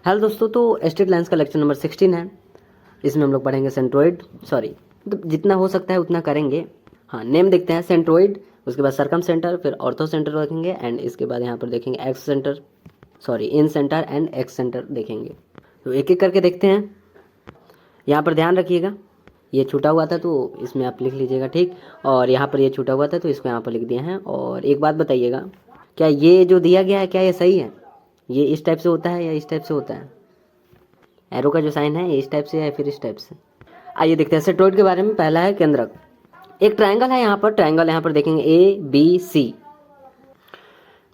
Hello दोस्तों, तो straight lines का लेक्चर नंबर 16 है। इसमें हम लोग पढ़ेंगे सेंट्रोइड, तो जितना हो सकता है उतना करेंगे। हाँ, नेम देखते हैं सेंट्रोइड, उसके बाद सरकम सेंटर, फिर ऑर्थो सेंटर देखेंगे एंड इसके बाद यहाँ पर देखेंगे x centre, in centre and x centre देखेंगे। तो एक एक करके देखते हैं। यहाँ पर ध्यान रखिएगा, ये छूटा हुआ था तो इसमें आप लिख लीजिएगा, ठीक। और यहाँ पर ये छूटा हुआ था तो इसको यहाँ पर लिख दिया है। और एक बात बताइएगा, क्या ये जो दिया गया है क्या ये सही है? ये इस टाइप से होता है या इस टाइप से होता है? एरो का जो साइन है ये इस टाइप से या फिर इस टाइप से? आइए देखते हैं सेंट्रोइड के बारे में। पहला है केंद्रक। एक ट्रायंगल है यहाँ पर, ट्रायंगल यहाँ पर देखेंगे ए बी सी।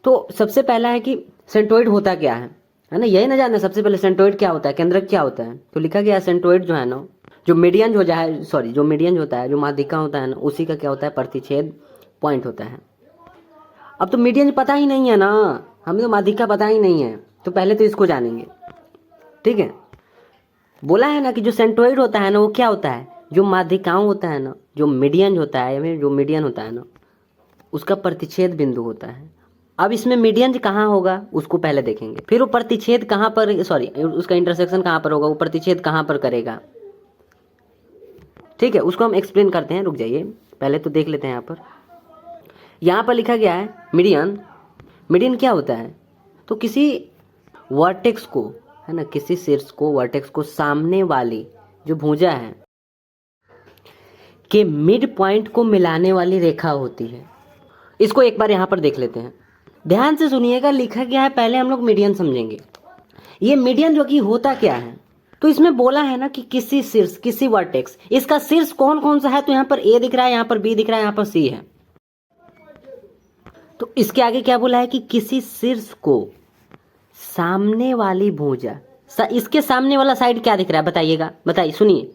तो सबसे पहला है कि सेंट्रोइड होता क्या है ना, यही ना जानना सबसे पहले सेंट्रोइड क्या होता है, केंद्रक क्या होता है। तो लिखा गया है सेंट्रोइड जो है ना, जो मीडियन हो जाए, जो मीडियन होता है, जो माध्यिका होता है ना, उसी का क्या होता है, प्रतिच्छेद पॉइंट होता है। अब तो मीडियन पता ही नहीं है ना, हमें तो माध्यिका पता ही नहीं है, तो पहले तो इसको जानेंगे, ठीक है। बोला है ना कि जो सेंट्रोइड होता है ना वो क्या होता है, जो माध्यिकाओं होता है ना, जो मीडियन होता है या जो मीडियन होता है ना, उसका प्रतिच्छेद बिंदु होता है। अब इसमें मीडियन कहाँ होगा उसको पहले देखेंगे, फिर वो प्रतिच्छेद कहाँ पर, उसका इंटरसेक्शन कहाँ पर होगा, वो प्रतिच्छेद कहाँ पर करेगा, ठीक है। उसको हम एक्सप्लेन करते हैं, रुक जाइए, पहले तो देख लेते हैं। यहाँ पर लिखा गया है मीडियन। मीडियन क्या होता है, तो किसी वर्टेक्स को, है ना, किसी शीर्ष को, वर्टेक्स को सामने वाली जो भुजा है के मिड पॉइंट को मिलाने वाली रेखा होती है। इसको एक बार यहाँ पर देख लेते हैं, ध्यान से सुनिएगा। लिखा गया है, पहले हम लोग मीडियन समझेंगे। ये मीडियन जो कि होता क्या है, तो इसमें बोला है ना कि किसी शीर्ष, किसी वर्टेक्स, इसका शीर्ष कौन कौन सा है, तो यहाँ पर ए दिख रहा है, यहाँ पर बी दिख रहा है, यहाँ पर सी है। तो इसके आगे क्या बोला है कि किसी शीर्ष को सामने वाली भुजा, इसके सामने वाला साइड क्या दिख रहा है बताइएगा, बताइए, सुनिए।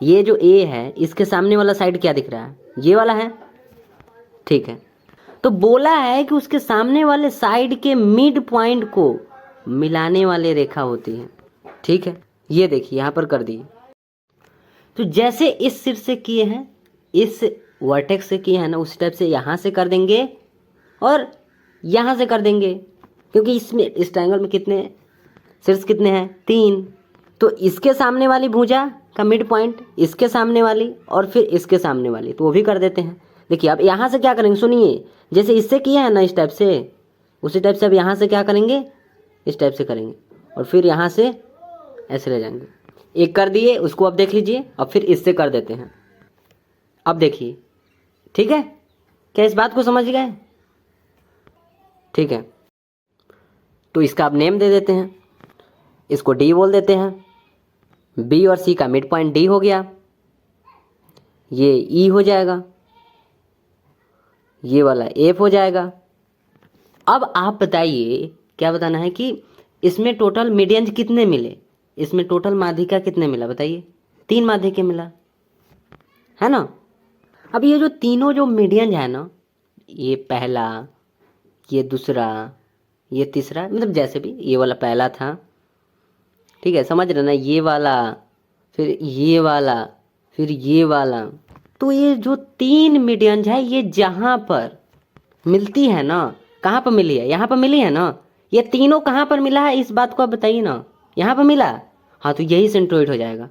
ये जो ए है इसके सामने वाला साइड क्या दिख रहा है, ये वाला है, ठीक है। तो बोला है कि उसके सामने वाले साइड के मिड पॉइंट को मिलाने वाली रेखा होती है, ठीक है। ये देखिए यहाँ पर कर दिए। तो जैसे इस शीर्ष से किए हैं, इस वर्टेक्स से किए हैं ना, उस टाइप से यहाँ से कर देंगे और यहाँ से कर देंगे, क्योंकि इसमें, इस ट्रायंगल में कितने शीर्ष कितने हैं, 3। तो इसके सामने वाली भुजा का मिड पॉइंट, इसके सामने वाली और फिर इसके सामने वाली, तो वो भी कर देते हैं। देखिए अब यहाँ से क्या करेंगे, सुनिए, जैसे इससे किया है ना इस टाइप से, उसी टाइप से अब यहाँ से क्या करेंगे, इस टाइप से करेंगे और फिर यहाँ से ऐसे ले जाएंगे। एक कर दिए, उसको अब देख लीजिए, अब फिर इससे कर देते हैं। अब देखिए, ठीक है, क्या इस बात को समझ गए, ठीक है। तो इसका अब नेम दे देते हैं, इसको डी बोल देते हैं। बी और सी का मिड पॉइंट डी हो गया, ये ई हो जाएगा, ये वाला एफ हो जाएगा। अब आप बताइए, क्या बताना है कि इसमें टोटल मीडियन कितने मिले, इसमें टोटल माध्यिका कितने मिला बताइए, 3 माध्यिका मिला, है ना। अब ये जो तीनों जो मीडियन है ना, ये पहला, ये दूसरा, ये तीसरा, मतलब जैसे भी, ये वाला पहला था, ठीक है, समझ रहे ना, ये वाला, फिर ये वाला, फिर ये वाला। तो ये जो 3 मीडियन है, ये जहाँ पर मिलती है ना, कहाँ पर मिली है, यहाँ पर मिली है ना, ये तीनों कहाँ पर मिला है, इस बात को आप बताइए ना। यहाँ पर मिला, हाँ, तो यही सेंट्रोइड हो जाएगा।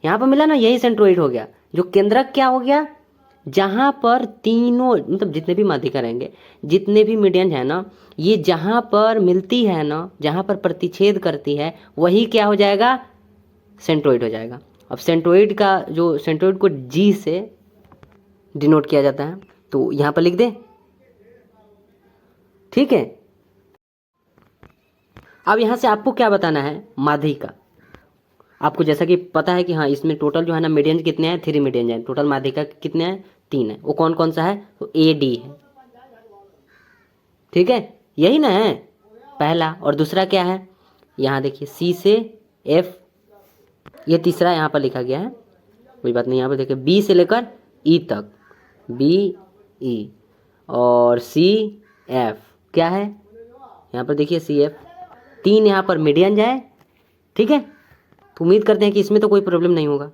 यहाँ पर मिला ना, यही सेंट्रोइड हो गया। जो केंद्रक क्या हो गया, जहाँ पर तीनों, मतलब जितने भी माध्यिका रहेंगे, जितने भी मीडियन है ना, ये जहाँ पर मिलती है ना, जहाँ पर प्रतिच्छेद करती है, वही क्या हो जाएगा, सेंट्रोइड हो जाएगा। अब सेंट्रोइड का, जो सेंट्रोइड को जी से डिनोट किया जाता है, तो यहाँ पर लिख दे, ठीक है। अब यहाँ से आपको क्या बताना है, माध्यिका। आपको जैसा कि पता है कि हाँ, इसमें टोटल जो है ना मीडियन कितने हैं, 3 मीडियन हैं, टोटल माध्यिका कितने हैं, 3 है। वो कौन कौन सा है, तो ए डी है, ठीक है, यही ना है पहला। और दूसरा क्या है, यहाँ देखिए सी से एफ, ये तीसरा यहाँ पर लिखा गया है, कोई बात नहीं। यहाँ पर देखिए बी से लेकर ई तक, बी ई, और सी एफ क्या है, यहाँ पर देखिए सी एफ, 3 यहाँ पर मीडियन जाए, ठीक है। तो उम्मीद करते हैं कि इसमें तो कोई प्रॉब्लम नहीं होगा।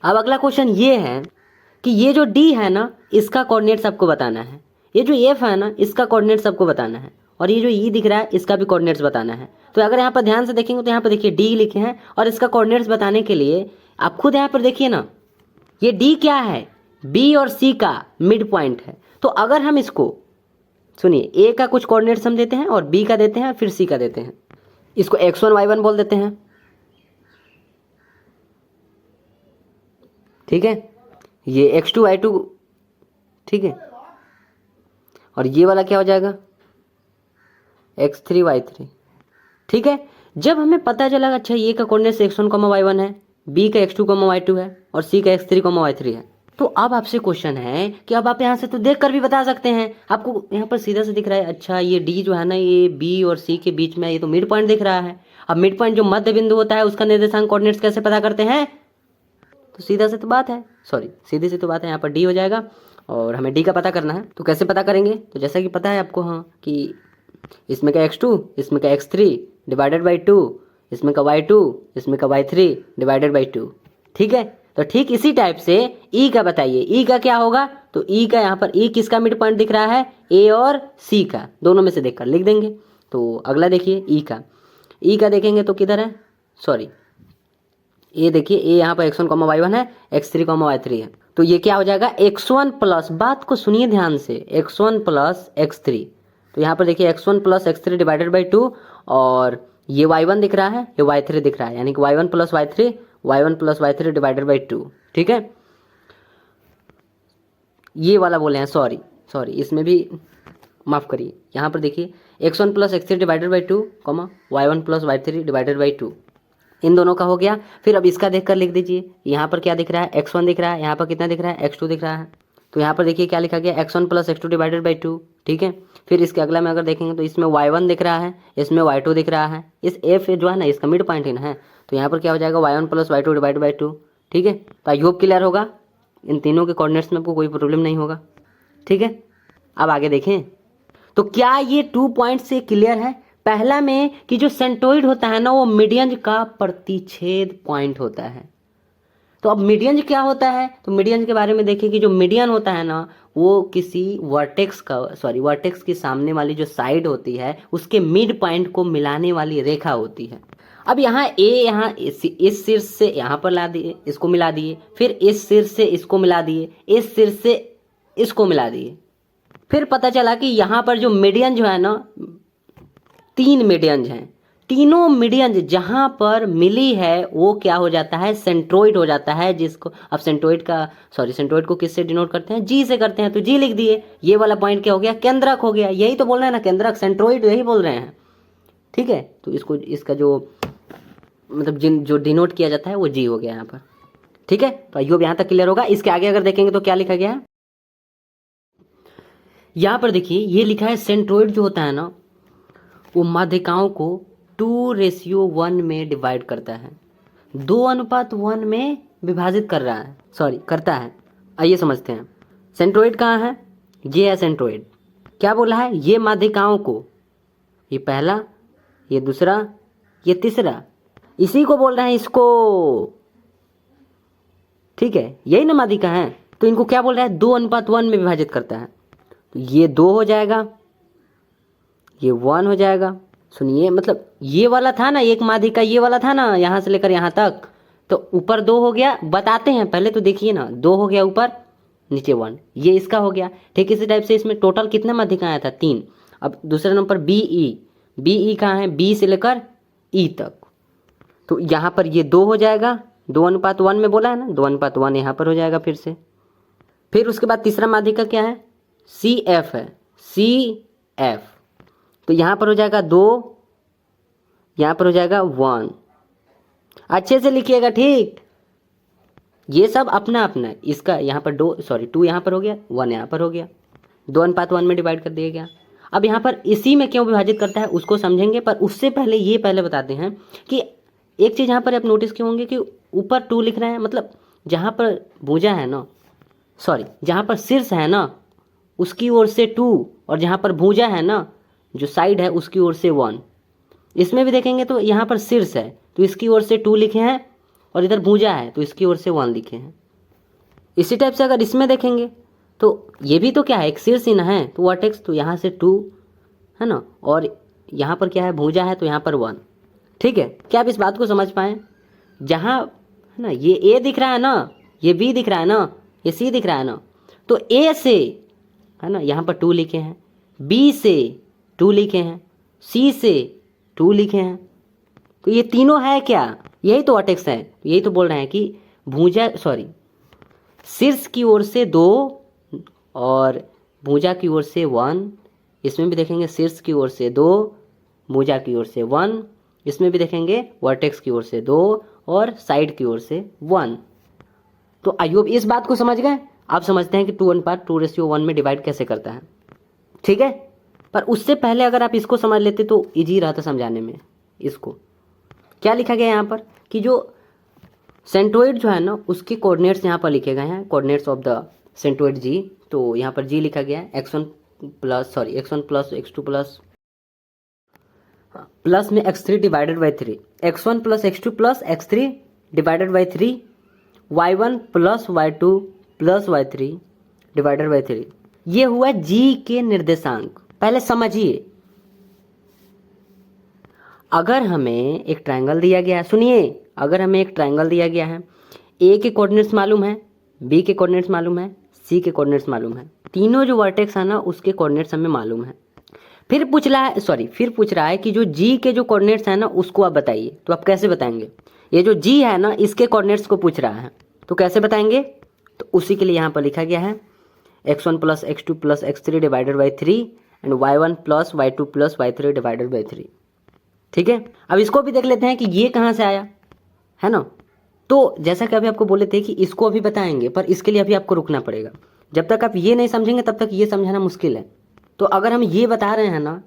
अब अगला क्वेश्चन ये है कि ये जो डी है ना, इसका कोऑर्डिनेट्स आपको बताना है, ये जो एफ है ना, इसका कोऑर्डिनेट्स आपको बताना है, और ये जो ई दिख रहा है इसका भी कोऑर्डिनेट्स बताना है। तो अगर यहाँ पर ध्यान से देखेंगे तो यहाँ पर देखिए डी लिखे हैं, और इसका कोऑर्डिनेट्स बताने के लिए आप खुद यहाँ पर देखिए ना, ये डी क्या है, बी और सी का मिड पॉइंट है। तो अगर हम इसको सुनिए, ए का कुछ कोऑर्डिनेट्स हम देते हैं और बी का देते हैं फिर सी का देते हैं, इसको x1 y1 बोल देते हैं, ठीक है, ये x2 y2, ठीक है, और ये वाला क्या हो जाएगा x3 y3, ठीक है। जब हमें पता चला अच्छा ये का कोऑर्डिनेट्स x1 y1 है, b का x2 y2 है और c का x3 y3 है, तो अब आपसे क्वेश्चन है कि अब आप यहाँ से तो देख कर भी बता सकते हैं, आपको यहाँ पर सीधा से दिख रहा है, अच्छा ये डी जो है ना ये बी और सी के बीच में, ये तो मिड पॉइंट दिख रहा है। अब मिड पॉइंट जो मध्य बिंदु होता है उसका निर्देशांक कोऑर्डिनेट्स कैसे पता करते हैं, तो सीधा से तो बात है, सॉरी सीधी सी तो बात है, यहाँ पर डी हो जाएगा और हमें डी का पता करना है। तो कैसे पता करेंगे, तो जैसा कि पता है आपको हाँ कि इसमें का x2 इसमें का x3 डिवाइडेड बाई 2, इसमें का y2 इसमें का y3 डिवाइडेड बाई 2, ठीक है। तो ठीक इसी टाइप से ई का बताइए, ई का क्या होगा, तो ई का यहाँ पर ई किसका मिड पॉइंट दिख रहा है, ए और सी का, दोनों में से देखकर लिख देंगे। तो अगला देखिए ई का देखेंगे तो किधर है, सॉरी ए देखिए, ए यहाँ पर x1 y1 है, x3 y3 है, तो ये क्या हो जाएगा x1 प्लस, बात को सुनिए ध्यान से, x1 प्लस x3, तो यहाँ पर देखिए x1 plus x3 divided by 2, और ये y1 दिख रहा है, ये y3 दिख रहा है, यानी कि y1 plus y3 divided by 2, ठीक है। ये वाला बोले हैं, सॉरी इसमें भी माफ़ करिए, यहाँ पर देखिए x1 plus x3 divided by 2, y1 plus y3 divided by 2, इन दोनों का हो गया। फिर अब इसका देखकर लिख दीजिए, यहाँ पर क्या दिख रहा है, x1 दिख रहा है, यहाँ पर कितना दिख रहा है, x2 दिख रहा है, तो यहाँ पर देखिए क्या लिखा गया, x1 plus x2 divided by 2, ठीक है। फिर इसके अगला में अगर देखेंगे तो इसमें y1 दिख रहा है, इसमें y2 दिख रहा है, इस f जो है ना इसका मिड पॉइंट इन है, तो यहाँ पर क्या हो जाएगा y1 plus y2 divided by 2, ठीक है। तो आई होप क्लियर होगा, इन तीनों के कोऑर्डिनेट्स में आपको कोई प्रॉब्लम नहीं होगा, ठीक है। अब आगे देखें, तो क्या ये 2 पॉइंट से क्लियर है। पहला में कि जो सेंट्रोइड होता है ना वो मीडियन का प्रतिच्छेद पॉइंट होता है। तो अब मीडियन क्या होता है, तो मीडियन के बारे में देखिए कि जो मीडियन होता है ना वो किसी वर्टेक्स के सामने वाली जो साइड होती है उसके मिड पॉइंट को मिलाने वाली रेखा होती है। अब यहाँ यहाँ इस शीर्ष से यहाँ पर ला दिए, इसको मिला दिए, फिर इस शीर्ष से इसको मिला दिए, इस शीर्ष से इसको मिला दिए, फिर पता चला कि यहाँ पर जो मीडियन जो है ना 3 मीडियंस हैं, तीनों मीडियंस जहां पर मिली है वो क्या हो जाता है, सेंट्रोइड हो जाता है, जिसको अब सेंट्रोइड को किससे डिनोट करते हैं, जी से करते हैं, तो जी लिख दिए। ये वाला पॉइंट क्या हो गया, केंद्रक हो गया, यही तो बोल रहे हैं ना, केंद्रक सेंट्रोइड यही बोल रहे हैं, ठीक है। तो इसका जो मतलब जो डिनोट किया जाता है वो जी हो गया यहाँ पर, ठीक है। तो आइए यहाँ तक क्लियर होगा। इसके आगे अगर देखेंगे तो क्या लिखा गया है, यहाँ पर देखिए ये लिखा है सेंट्रोइड जो होता है ना वो माध्यिकाओं को 2:1 में डिवाइड करता है, 2:1 में विभाजित करता है। आइए समझते हैं, सेंट्रोइड कहाँ है, ये है सेंट्रोइड, क्या बोला है, ये माध्यिकाओं को, ये पहला, ये दूसरा, ये तीसरा, इसी को बोल रहे हैं इसको, ठीक है, यही ना माध्यिका है, तो इनको क्या बोल रहा है 2:1 में विभाजित करता है। तो ये 2 हो जाएगा, ये 1 हो जाएगा। सुनिए, मतलब ये वाला था ना एक माध्यिका, ये वाला था ना यहाँ से लेकर यहाँ तक, तो ऊपर 2 हो गया, बताते हैं पहले तो देखिए ना, 2 हो गया ऊपर, नीचे 1, ये इसका हो गया। ठीक इसी टाइप से इसमें टोटल कितना माध्यिका आया था, 3। अब दूसरे नंबर BE कहाँ है, B से लेकर E तक, तो यहाँ पर ये 2 हो जाएगा, 2:1 में बोला है ना, 2:1 यहाँ पर हो जाएगा फिर से। फिर उसके बाद तीसरा माध्यिका क्या है, CF है, CF, तो यहाँ पर हो जाएगा 2, यहाँ पर हो जाएगा 1, अच्छे से लिखिएगा, ठीक। ये सब अपना अपना, इसका यहाँ पर 2 यहाँ पर हो गया, 1 यहाँ पर हो गया, 2:1 में डिवाइड कर दिया गया। अब यहाँ पर इसी में क्यों विभाजित करता है उसको समझेंगे, पर उससे पहले ये पहले बताते हैं कि एक चीज़ यहाँ पर आप नोटिस क्यों होंगे कि ऊपर 2 लिख रहे हैं, मतलब जहाँ पर भुजा है ना, जहाँ पर शीर्ष है ना उसकी ओर से 2, और जहाँ पर भुजा है ना जो साइड है उसकी ओर से 1। इसमें भी देखेंगे तो यहाँ पर शीर्ष है तो इसकी ओर से 2 लिखे हैं, और इधर भुजा है तो इसकी ओर से 1 लिखे हैं। इसी टाइप से अगर इसमें देखेंगे तो ये भी तो क्या है, एक शीर्ष ही ना है, तो वर्टेक्स, तो यहाँ से 2 है ना, और यहाँ पर क्या है, भुजा है तो यहाँ पर 1। ठीक है, क्या आप इस बात को समझ पाएँ? जहाँ है ना ये ए दिख रहा है ना, ये बी दिख रहा है ना, ये सी दिख रहा है ना, तो ए से है ना यहाँ पर 2 लिखे हैं, बी से 2 लिखे हैं, सी से 2 लिखे हैं, तो ये तीनों है क्या? यही तो वर्टेक्स है। यही तो बोल रहे हैं कि भुजा शीर्ष की ओर से 2 और भुजा की ओर से 1। इसमें भी देखेंगे शीर्ष की ओर से 2, भुजा की ओर से 1। इसमें भी देखेंगे वर्टेक्स की ओर से 2 और साइड की ओर से 1। तो आई होप इस बात को समझ गए। आप समझते हैं कि 2:2:1 में डिवाइड कैसे करता है। ठीक है, पर उससे पहले अगर आप इसको समझ लेते तो इजी रहता समझाने में। इसको क्या लिखा गया यहाँ पर कि जो सेंट्रोइड जो है ना उसके कोऑर्डिनेट्स यहाँ पर लिखे गए हैं, कोऑर्डिनेट्स ऑफ द सेंट्रोइड जी। तो यहाँ पर जी लिखा गया है x1 प्लस x2 प्लस में x3 divided by 3, x1 plus x2 plus x3 divided by 3, y1 plus y2 plus y3 divided by 3। ये हुआ जी के निर्देशांक। पहले समझिए, अगर हमें एक ट्रायंगल दिया गया है, सुनिए, अगर हमें एक ट्रायंगल दिया गया है, ए के कोऑर्डिनेट्स मालूम है, बी के कोऑर्डिनेट्स मालूम है, सी के कोऑर्डिनेट्स मालूम है, तीनों जो वर्टेक्स है ना उसके कोऑर्डिनेट्स हमें मालूम है। फिर पूछ रहा है कि जो जी के जो कोऑर्डिनेट्स है ना उसको आप बताइए। तो आप कैसे बताएंगे? ये जो जी है ना इसके कोऑर्डिनेट्स को पूछ रहा है, तो कैसे बताएंगे? तो उसी के लिए यहाँ पर लिखा गया है x1 plus x2 plus x3 divided by 3 and y1 plus y2 plus y3 divided by 3। ठीक है, अब इसको भी देख लेते हैं कि ये कहाँ से आया है ना। तो जैसा कि अभी आपको बोले थे कि इसको अभी बताएंगे, पर इसके लिए अभी आपको रुकना पड़ेगा। जब तक आप ये नहीं समझेंगे तब तक ये समझाना मुश्किल है। तो अगर हम ये बता रहे हैं ना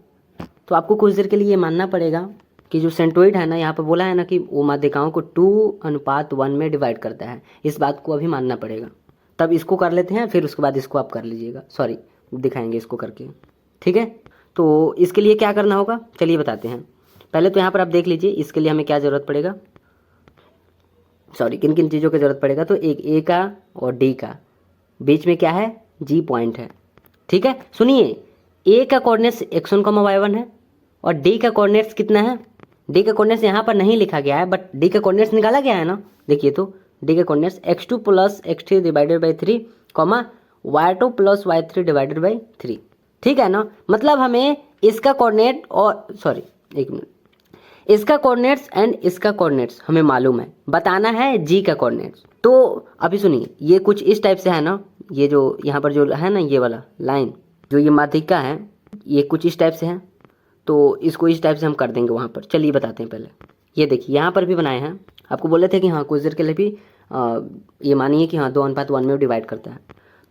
तो आपको कुछ देर के लिए ये मानना पड़ेगा कि जो सेंट्रोइड है ना, यहाँ पर बोला है ना कि वो माध्यिकाओं को 2:1 में डिवाइड करता है। इस बात को अभी मानना पड़ेगा। तब इसको कर लेते हैं, फिर उसके बाद इसको आप कर लीजिएगा। दिखाएंगे इसको करके। ठीक है, तो इसके लिए क्या करना होगा चलिए बताते हैं। पहले तो यहाँ पर आप देख लीजिए इसके लिए हमें क्या ज़रूरत पड़ेगा, किन किन चीज़ों की ज़रूरत पड़ेगा। तो एक ए का और डी का बीच में क्या है, जी पॉइंट है। ठीक है, सुनिए, ए का कोऑर्डिनेट्स x1, y1 है और डी का कोऑर्डिनेट्स कितना है। डी का कोऑर्डिनेट्स यहाँ पर नहीं लिखा गया है, बट डी का कोऑर्डिनेट्स निकाला गया है ना। देखिए, तो डी का coordinates x2 plus x3 divided by 3, y2 plus y3 divided by 3। ठीक है ना, मतलब हमें इसका कोऑर्डिनेट और इसका कोऑर्डिनेट्स एंड इसका कोऑर्डिनेट्स हमें मालूम है, बताना है जी का कोऑर्डिनेट्स। तो अभी सुनिए, ये कुछ इस टाइप से है ना, ये जो यहाँ पर जो है ना ये वाला लाइन जो ये माध्यिका है ये कुछ इस टाइप से है। तो इसको इस टाइप से हम कर देंगे वहाँ पर। चलिए बताते हैं। पहले ये देखिए यहाँ पर भी बनाए हैं। आपको बोले थे कि हाँ कुछ देर के लिए भी ये मानिए कि हाँ 2:1 में डिवाइड करता है।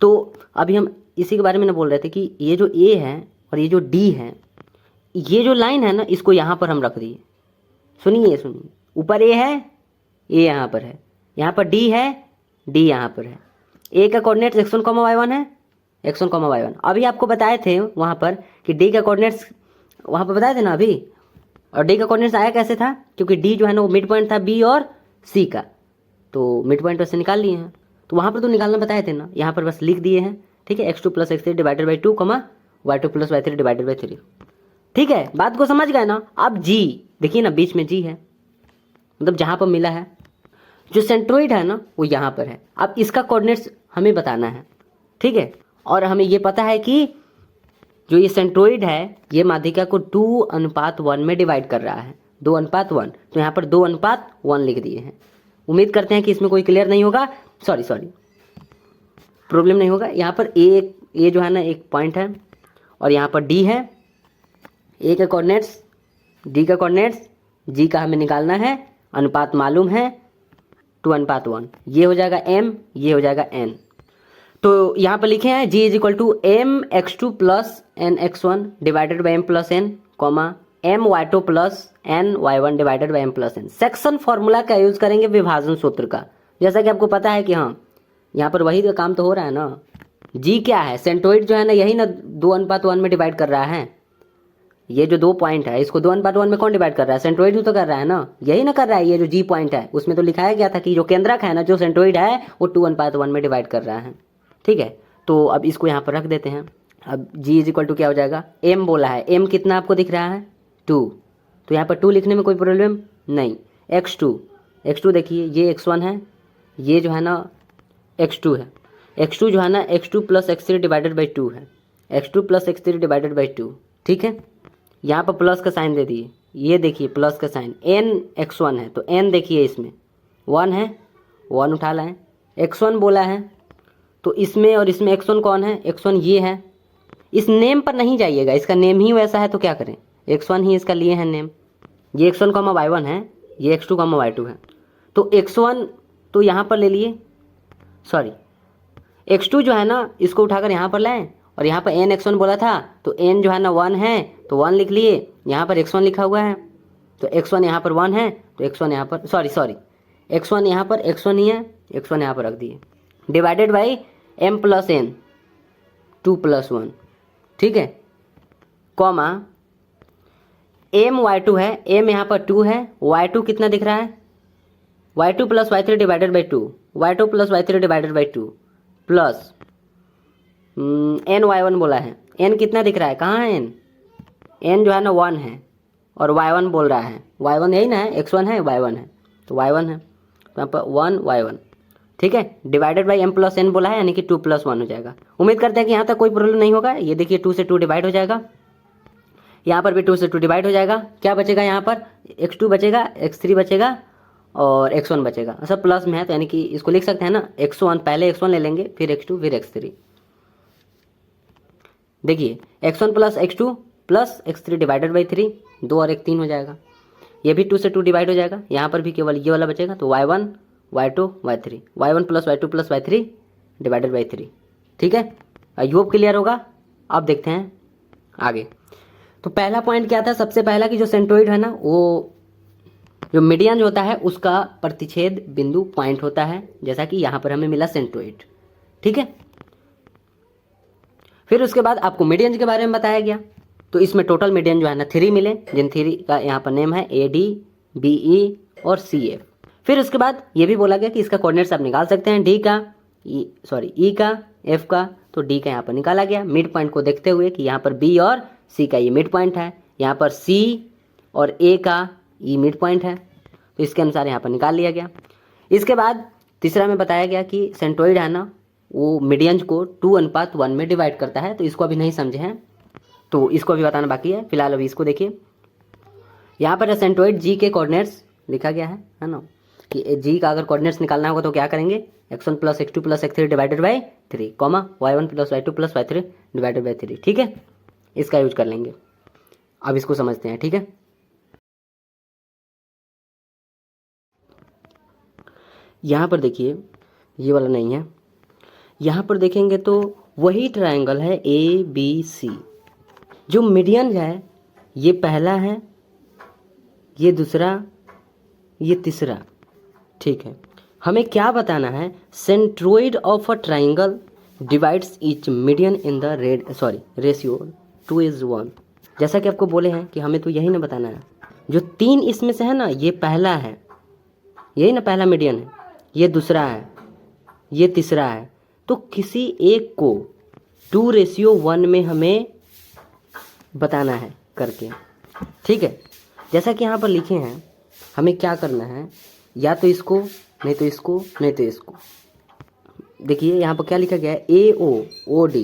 तो अभी हम इसी के बारे में ना बोल रहे थे कि ये जो ए है और ये जो डी है, ये जो लाइन है ना इसको यहाँ पर हम रख दिए। सुनिए, ऊपर ए है, ए यहाँ पर है, यहाँ पर डी है, डी यहाँ पर है। ए का कोऑर्डिनेट्स x1, y1 है, x1, y1। अभी आपको बताए थे वहाँ पर कि डी का कोऑर्डिनेट्स वहाँ पर बताए थे ना अभी। और डी का कोऑर्डिनेट्स आया कैसे था, क्योंकि डी जो है ना वो मिड पॉइंट था बी और सी का, तो मिड पॉइंट वैसे निकाल लिए हैं। तो वहाँ पर तो निकालना बताए थे ना, यहाँ पर बस लिख दिए हैं। ठीक है, x2 plus x3 divided by 2, y2 plus y3 divided by 3। ठीक है, बात को समझ गए ना। अब जी देखिए ना, बीच में जी है, मतलब जहाँ पर मिला है। जो सेंट्रोइड है ना वो यहाँ पर है। अब इसका कोऑर्डिनेट्स हमें बताना है। ठीक है, और हमें ये पता है कि जो ये सेंट्रोइड है ये माध्यिका को 2:1 में डिवाइड कर रहा है, 2:1। तो यहाँ पर 2:1 लिख दिए हैं। उम्मीद करते हैं कि इसमें कोई क्लियर नहीं होगा, प्रॉब्लम नहीं होगा। यहाँ पर ए जो है ना एक पॉइंट है और यहाँ पर डी है। ए का कोऑर्डिनेट्स, डी का कोऑर्डिनेट्स, जी का हमें निकालना है, अनुपात मालूम है 2:1। ये हो जाएगा m, ये हो जाएगा n। तो यहाँ पर लिखे हैं g is equal to m x2 plus n x1 divided by m plus n, m y2 plus n y1 divided by m plus n। Section formula का यूज़ करेंगे विभाजन सूत्र का। जैसा कि आपको पता है कि हाँ यहाँ पर वही तो काम तो हो रहा है ना। g क्या है, सेंट्रोइड जो है ना यही ना 2:1 में डिवाइड कर रहा है। ये जो 2 पॉइंट है इसको 2:1 में कौन डिवाइड कर रहा है, सेंट्रोइड ही तो कर रहा है ना, यही ना कर रहा है। ये जो जी पॉइंट है उसमें तो लिखाया गया था कि जो केंद्रक है ना, जो सेंट्रोइड है वो 2:1 में डिवाइड कर रहा है। ठीक है, तो अब इसको यहाँ पर रख देते हैं। अब जी इज इक्वल टू क्या हो जाएगा, m बोला है, m कितना आपको दिख रहा है 2, तो यहाँ पर 2 लिखने में कोई प्रॉब्लम नहीं। x2 देखिए ये x1 है, ये जो है ना x2 है। x2 जो है ना x2 plus x3 divided by 2 है, x2 plus x3 divided by 2, ठीक है। यहाँ पर प्लस का साइन दे दिए, ये देखिए प्लस का साइन, n x1 है तो n देखिए इसमें 1 है, 1 उठा लाएँ, x1 बोला है तो इसमें और इसमें x1 कौन है, x1 ये है। इस नेम पर नहीं जाइएगा, इसका नेम ही वैसा है तो क्या करें, x1 ही इसका लिए है नेम। ये x1 कॉमा y1 है, ये x2 कॉमा y2 है, तो x1 तो यहाँ पर ले लिए, सॉरी x2 जो है ना इसको उठाकर यहाँ पर लाएं, और यहाँ पर n x1 बोला था तो n जो है ना 1 है तो 1 लिख लिए, यहाँ पर x1 लिखा हुआ है तो x1 यहाँ पर 1 है तो x1 यहाँ पर सॉरी x1 यहाँ पर x1 ही है, x1 यहाँ पर रख दिए, divided by m plus n 2 plus 1, ठीक है, कॉमा m y2 है, m यहाँ पर 2 है, y2 कितना दिख रहा है, y2 plus y3 divided by 2, y2 plus y3 divided by 2 plus n y1 बोला है, n कितना दिख रहा है, कहाँ है n जो है ना 1 है और y1 बोल रहा है, y1 यही ना है, x1 है y1 है तो y1 है, तो यहाँ पर 1 y1, ठीक है, divided by m plus n बोला है यानी कि 2 प्लस 1 हो जाएगा। उम्मीद करते हैं कि यहाँ तक कोई प्रॉब्लम नहीं होगा। ये देखिए 2 से 2 डिवाइड हो जाएगा, यहाँ पर भी 2 से 2 डिवाइड हो जाएगा, क्या बचेगा यहाँ पर x2 बचेगा, x3 बचेगा और x1 बचेगा, सब प्लस में है तो यानी कि इसको लिख सकते हैं ना x1, पहले x1 ले लेंगे फिर x2 फिर x3। देखिए x1 plus x2 plus x3 divided by 3, 2 और 1 3 हो जाएगा, ये भी 2 से 2 डिवाइड हो जाएगा, यहाँ पर भी केवल ये वाला बचेगा तो y1 y2 y3, y1 plus y2 plus y3 divided by 3, ठीक है। आई होप क्लियर होगा। अब देखते हैं आगे। तो पहला पॉइंट क्या था, सबसे पहला कि जो सेंट्रोइड है ना वो जो मीडियन होता है उसका प्रतिच्छेद बिंदु पॉइंट होता है, जैसा कि यहाँ पर हमें मिला सेंट्रोइड, ठीक है। फिर उसके बाद आपको मीडियन के बारे में बताया गया, तो इसमें टोटल मीडियन जो है ना 3 मिले, जिन 3 का यहाँ पर नेम है AD BE और CF। फिर उसके बाद ये भी बोला गया कि इसका कोऑर्डिनेट्स आप निकाल सकते हैं, E का F का, तो D का यहाँ पर निकाला गया मिड पॉइंट को देखते हुए कि यहाँ पर B और C का ये मिड पॉइंट है, यहाँ पर C और A का E मिड पॉइंट है, तो इसके अनुसार यहाँ पर निकाल लिया गया। इसके बाद तीसरा में बताया गया कि सेंट्रोइड है ना वो मीडियन को 2:1 में डिवाइड करता है, तो इसको अभी नहीं समझे हैं तो इसको अभी बताना बाकी है, फिलहाल अभी इसको देखिए। यहाँ पर सेंट्रोइड G के कोऑर्डिनेट्स लिखा गया है ना, कि G का अगर कोऑर्डिनेट्स निकालना होगा तो क्या करेंगे, x1 plus x2 plus x3 divided by 3, comma y1 plus y2 plus y3 divided by 3, ठीक है, इसका यूज कर लेंगे। अब इसको समझते हैं, ठीक है। यहाँ पर देखिए ये वाला नहीं है, यहाँ पर देखेंगे तो वही ट्रायंगल है ABC, जो मीडियन है ये पहला है, ये दूसरा, ये तीसरा, ठीक है। हमें क्या बताना है, centroid of a triangle divides each median in the ratio 2:1। जैसा कि आपको बोले हैं कि हमें तो यही ना बताना है, जो 3 इसमें से है ना ये पहला है, यही ना पहला मीडियन है, ये दूसरा है, ये तीसरा है, तो किसी एक को 2:1 में हमें बताना है करके, ठीक है। जैसा कि यहाँ पर लिखे हैं हमें क्या करना है, या तो इसको नहीं तो इसको नहीं तो इसको। देखिए यहाँ पर क्या लिखा गया है, AOOD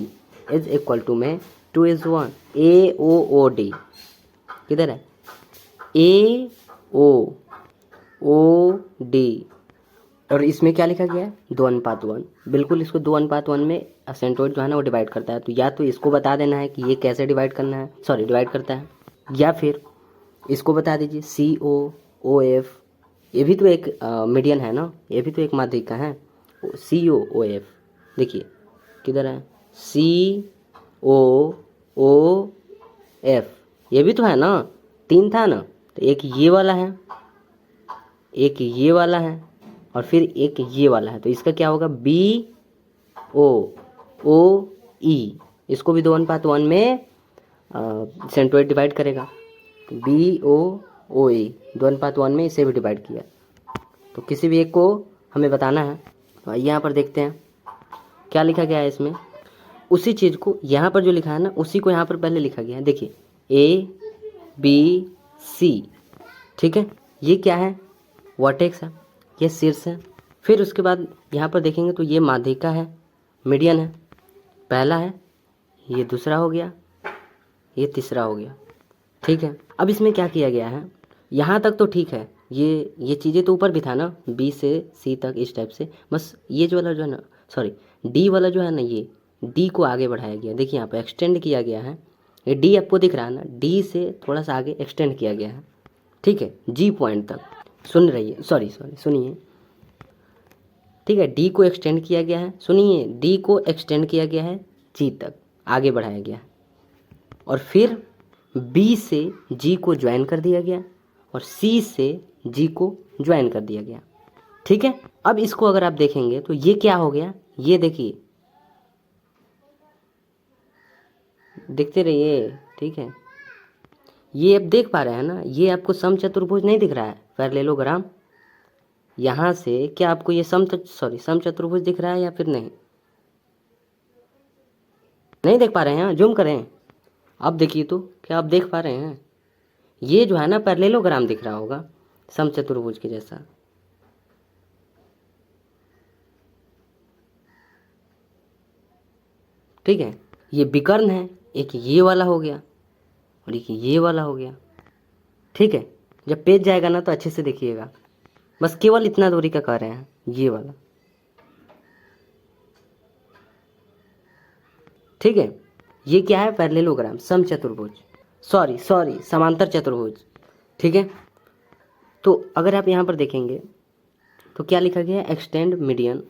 इज इक्वल टू में 2:1, AOOD किधर है, AOOD, और इसमें क्या लिखा गया है 2:1, बिल्कुल इसको 2:1 में सेंट्रोइड जो है ना वो डिवाइड करता है। तो या तो इसको बता देना है कि ये कैसे डिवाइड करता है, या फिर इसको बता दीजिए COOF, ये भी तो एक मीडियन है ना, ये भी तो एक माध्यिक का है, COOF, देखिए किधर है COOF, ये भी तो है ना, 3 था ना, तो एक ये वाला है, एक ये वाला है और फिर एक ये वाला है, तो इसका क्या होगा BOOE, इसको भी 2:1 में सेंट्रोइड डिवाइड करेगा, BOOE 2:1 में इसे भी डिवाइड किया, तो किसी भी एक को हमें बताना है। तो यहाँ पर देखते हैं क्या लिखा गया है इसमें, उसी चीज़ को यहाँ पर जो लिखा है ना उसी को यहाँ पर पहले लिखा गया है। देखिए बी सी। ठीक है, ये क्या है, वर्टेक्स है, ये शीर्ष है। फिर उसके बाद यहाँ पर देखेंगे तो ये माध्यिका है, मीडियन है, पहला है, ये दूसरा हो गया, ये तीसरा हो गया। ठीक है, अब इसमें क्या किया गया है, यहाँ तक तो ठीक है, ये चीज़ें तो ऊपर भी था ना, बी से सी तक इस टाइप से, बस ये जो वाला जो है ना, सॉरी डी वाला जो है ना, ये डी को आगे बढ़ाया गया। देखिए यहाँ पर एक्सटेंड किया गया है, ये डी आपको दिख रहा है ना, डी से थोड़ा सा आगे एक्सटेंड किया गया है। ठीक है, जी पॉइंट तक, सुन रही है, सॉरी सुनिए। ठीक है, डी को एक्सटेंड किया गया है, सुनिए, डी को एक्सटेंड किया गया है, जी तक आगे बढ़ाया गया है, और फिर बी से जी को ज्वाइन कर दिया गया और सी से जी को ज्वाइन कर दिया गया। ठीक है, अब इसको अगर आप देखेंगे तो ये क्या हो गया, ये देखिए, देखते रहिए। ठीक है, ये आप देख पा रहे हैं ना, ये आपको समचतुर्भुज नहीं दिख रहा है, पैरेललोग्राम। यहाँ से क्या आपको ये समचतुर्भुज दिख रहा है या फिर नहीं, नहीं देख पा रहे हैं? जूम करें, अब देखिए तो क्या आप देख पा रहे हैं, ये जो है ना पैरेललोग्राम दिख रहा होगा समचतुर्भुज के जैसा। ठीक है, ये विकर्ण है, एक ये वाला हो गया और एक ये वाला हो गया। ठीक है, जब पेज जाएगा ना तो अच्छे से देखिएगा, बस केवल इतना दूरी का कह रहे हैं, ये वाला। ठीक है, ये क्या है, पैरेललोग्राम, समचतुर्भुज, सॉरी समांतर चतुर्भुज। ठीक है, तो अगर आप यहाँ पर देखेंगे तो क्या लिखा गया है, extend median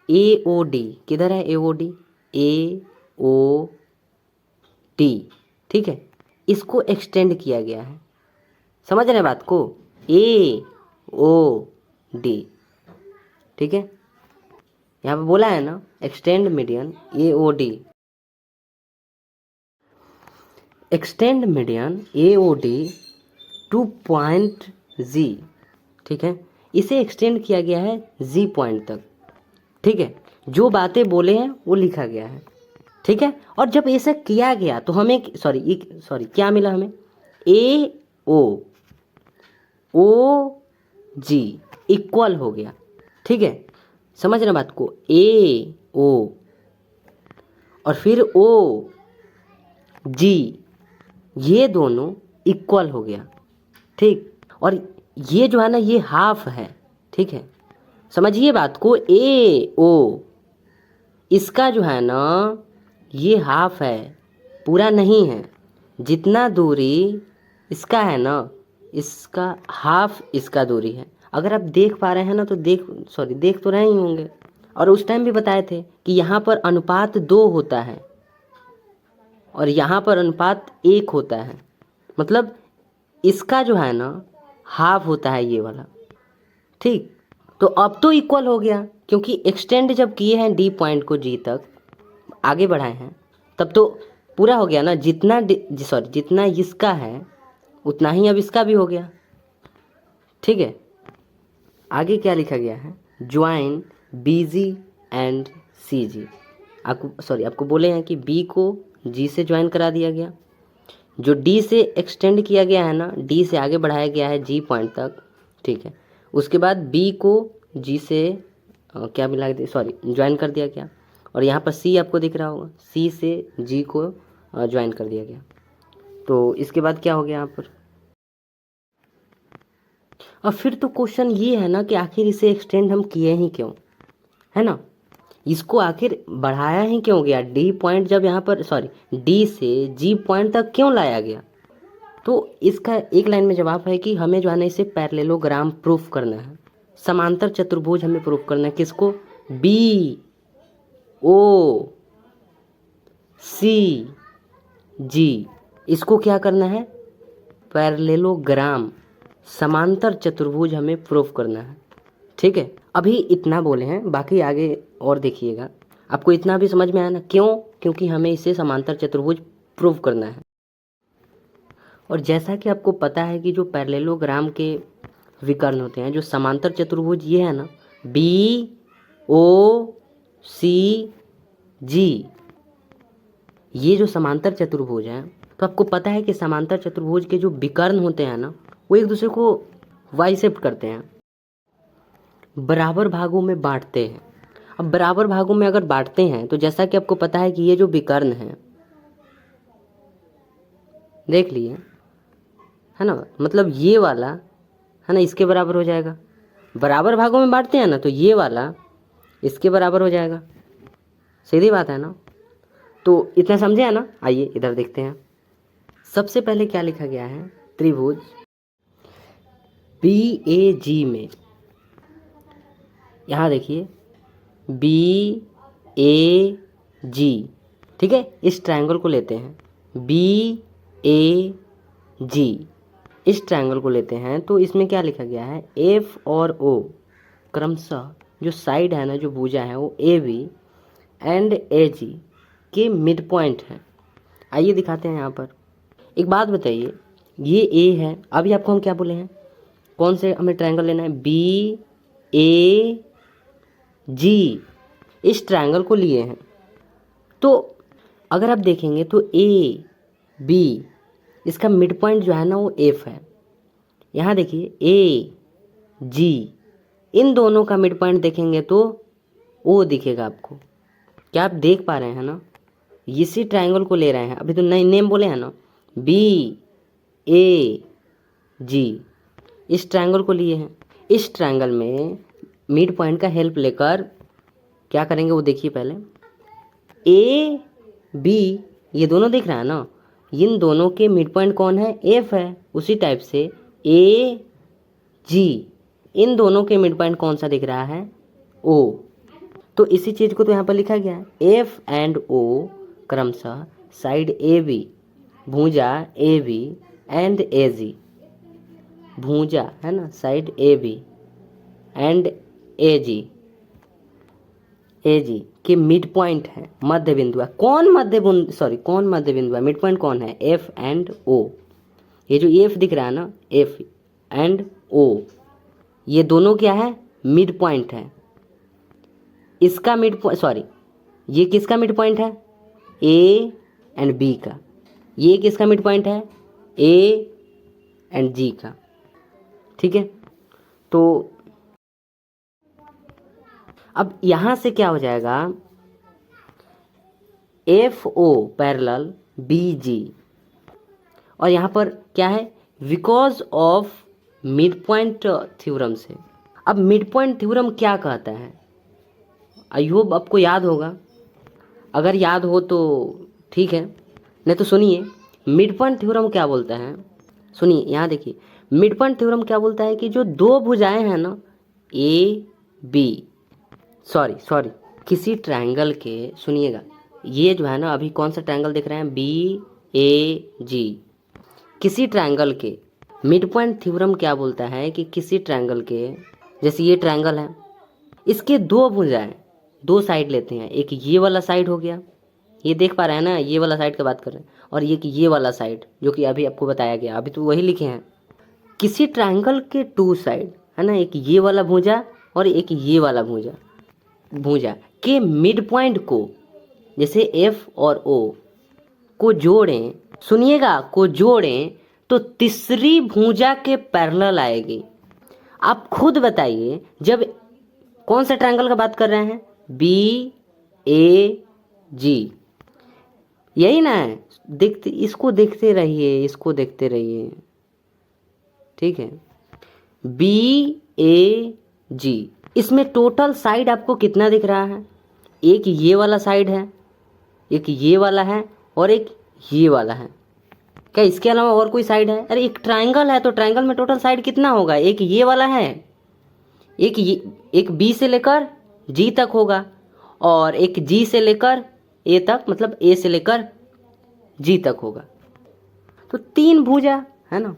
A O D, किधर है A O D, A O D. ठीक है, इसको एक्सटेंड किया गया है, समझ रहे हैं बात को, ए ओ डी। ठीक है, यहाँ पे बोला है ना extend median A O D, extend median A O D to point G. ठीक है, इसे एक्सटेंड किया गया है जी पॉइंट तक। ठीक है, जो बातें बोले हैं वो लिखा गया है। ठीक है, और जब ऐसा किया गया तो हमें क्या मिला हमें, ए ओ जी इक्वल हो गया। ठीक है, समझ रहे बात को, ए ओ और फिर ओ जी, ये दोनों इक्वल हो गया। ठीक, और ये जो है ना ये हाफ है। ठीक है, समझिए बात को, ए ओ इसका जो है ना ये हाफ है, पूरा नहीं है। जितना दूरी इसका है ना, इसका हाफ इसका दूरी है। अगर आप देख पा रहे हैं ना तो देख तो रहे ही होंगे, और उस टाइम भी बताए थे कि यहाँ पर अनुपात 2 होता है और यहाँ पर अनुपात 1 होता है, मतलब इसका जो है ना हाफ होता है ये वाला। ठीक, तो अब तो इक्वल हो गया, क्योंकि एक्सटेंड जब किए हैं डी पॉइंट को जी तक आगे बढ़ाए हैं, तब तो पूरा हो गया ना, जितना इसका है उतना ही अब इसका भी हो गया। ठीक है, आगे क्या लिखा गया है, ज्वाइन बी जी एंड सी जी। आपको बोले हैं कि बी को जी से ज्वाइन करा दिया गया, जो डी से एक्सटेंड किया गया है ना, डी से आगे बढ़ाया गया है जी पॉइंट तक। ठीक है, उसके बाद बी को जी से ज्वाइन कर दिया गया, और यहाँ पर सी आपको दिख रहा होगा, सी से जी को ज्वाइन कर दिया गया। तो इसके बाद क्या हो गया यहाँ पर, और फिर तो क्वेश्चन ये है ना कि आखिर इसे एक्सटेंड हम किए ही क्यों, है ना, इसको आखिर बढ़ाया ही क्यों गया, डी पॉइंट जब यहाँ पर डी से जी पॉइंट तक क्यों लाया गया। तो इसका एक लाइन में जवाब है कि हमें जो है ना इसे पैरेललोग्राम प्रूफ करना है, समांतर चतुर्भुज हमें प्रूफ करना है। किसको, बी ओ सी जी, इसको क्या करना है, पैरेललोग्राम समांतर चतुर्भुज हमें प्रूफ करना है। ठीक है, अभी इतना बोले हैं, बाकी आगे और देखिएगा। आपको इतना भी समझ में आया ना, क्यों, क्योंकि हमें इसे समांतर चतुर्भुज प्रूफ करना है। और जैसा कि आपको पता है कि जो पैरेललोग्राम के विकर्ण होते हैं, जो समांतर चतुर्भुज ये है ना, बी ओ सी जी, ये जो समांतर चतुर्भुज है तो आपको पता है कि समांतर चतुर्भुज के जो विकर्ण होते हैं ना, वो एक दूसरे को बाइसेप्ट करते हैं, बराबर भागों में बांटते हैं। अब बराबर भागों में अगर बांटते हैं तो जैसा कि आपको पता है कि ये जो विकर्ण है, देख लिए, है ना, मतलब ये वाला है ना इसके बराबर हो जाएगा। बराबर भागों में बांटते हैं ना, तो ये वाला इसके बराबर हो जाएगा। सीधी बात है ना। तो इतना समझे है ना। आइए इधर देखते हैं। सबसे पहले क्या लिखा गया है, त्रिभुज BAG में, यहाँ देखिए BAG, ठीक है, इस ट्रायंगल को लेते हैं BAG, इस ट्रायंगल को लेते हैं। तो इसमें क्या लिखा गया है, F और O क्रमशः जो साइड है ना, जो भुजा है वो AB एंड AG के मिड पॉइंट है। आइए दिखाते हैं यहाँ पर। एक बात बताइए, ये A है, अभी आपको हम क्या बोले हैं, कौन से हमें ट्रायंगल लेना है, BAG, इस ट्रायंगल को लिए हैं। तो अगर आप देखेंगे तो AB इसका मिड पॉइंट जो है ना वो F है। यहाँ देखिए AG, इन दोनों का मिड पॉइंट देखेंगे तो O दिखेगा आपको। क्या आप देख पा रहे हैं ना, इसी ट्रायंगल को ले रहे हैं, अभी तो नए नेम बोले हैं ना, BAG, इस ट्रायंगल को लिए हैं। इस ट्रायंगल में मिड पॉइंट का हेल्प लेकर क्या करेंगे वो देखिए। पहले AB, ये दोनों दिख रहा है ना, इन दोनों के मिड पॉइंट कौन है, F है। उसी टाइप से AG, इन दोनों के मिड पॉइंट कौन सा दिख रहा है, O। तो इसी चीज़ को तो यहाँ पर लिखा गया है, F एंड O क्रमशः साइड AB, भुजा AB एंड AG, भुजा है ना, साइड AB एंड AG के मिड पॉइंट है, मध्य बिंदु है। कौन मध्य बिंदु है, मिड पॉइंट कौन है, F एंड O। ये जो F दिख रहा है ना, F एंड O, ये दोनों क्या है, मिड पॉइंट है। इसका मिड पॉइंट, ये किसका मिड पॉइंट है, A एंड B का। ये किसका मिड पॉइंट है, A एंड G का। ठीक है, तो अब यहाँ से क्या हो जाएगा, FO पैरेलल BG, और यहाँ पर क्या है, because of mid point theorem से। अब मिड पॉइंट थ्योरम क्या कहता है, आई होप आपको याद होगा। अगर याद हो तो ठीक है, नहीं तो सुनिए मिड पॉइंट थ्योरम क्या बोलता है। सुनिए यहाँ देखिए, मिड पॉइंट थ्योरम क्या बोलता है कि जो दो भुजाएं हैं ना, किसी ट्रायंगल के, सुनिएगा, ये जो है ना अभी कौन सा ट्रायंगल दिख रहे हैं, BAG, किसी ट्रायंगल के मिड पॉइंट थ्योरम क्या बोलता है कि किसी ट्रायंगल के, जैसे ये ट्रायंगल है, इसके दो भुजाएं, दो साइड लेते हैं। एक ये वाला साइड हो गया, ये देख पा रहे हैं ना, ये वाला साइड की बात कर रहे हैं, और ये वाला साइड जो कि अभी आपको बताया गया, अभी तो वही लिखे हैं। किसी ट्रायंगल के टू साइड है ना, एक ये वाला भुजा और एक ये वाला भुजा के मिड पॉइंट को, जैसे F और O को जोड़ें, सुनिएगा, को जोड़ें तो तीसरी भुजा के पैरेलल आएगी। आप खुद बताइए, जब कौन सा ट्रायंगल का बात कर रहे हैं, BAG, यही ना है। इसको देखते रहिए, ठीक है। BAG, इसमें टोटल साइड आपको कितना दिख रहा है, एक ये वाला साइड है, एक ये वाला है, और एक ये वाला है। क्या इसके अलावा और कोई साइड है? अरे एक ट्रायंगल है तो ट्रायंगल में टोटल साइड कितना होगा, एक ये वाला है, एक B से लेकर G तक होगा, और एक G से लेकर A तक, मतलब A से लेकर G तक होगा। तो तीन भुजा है ना।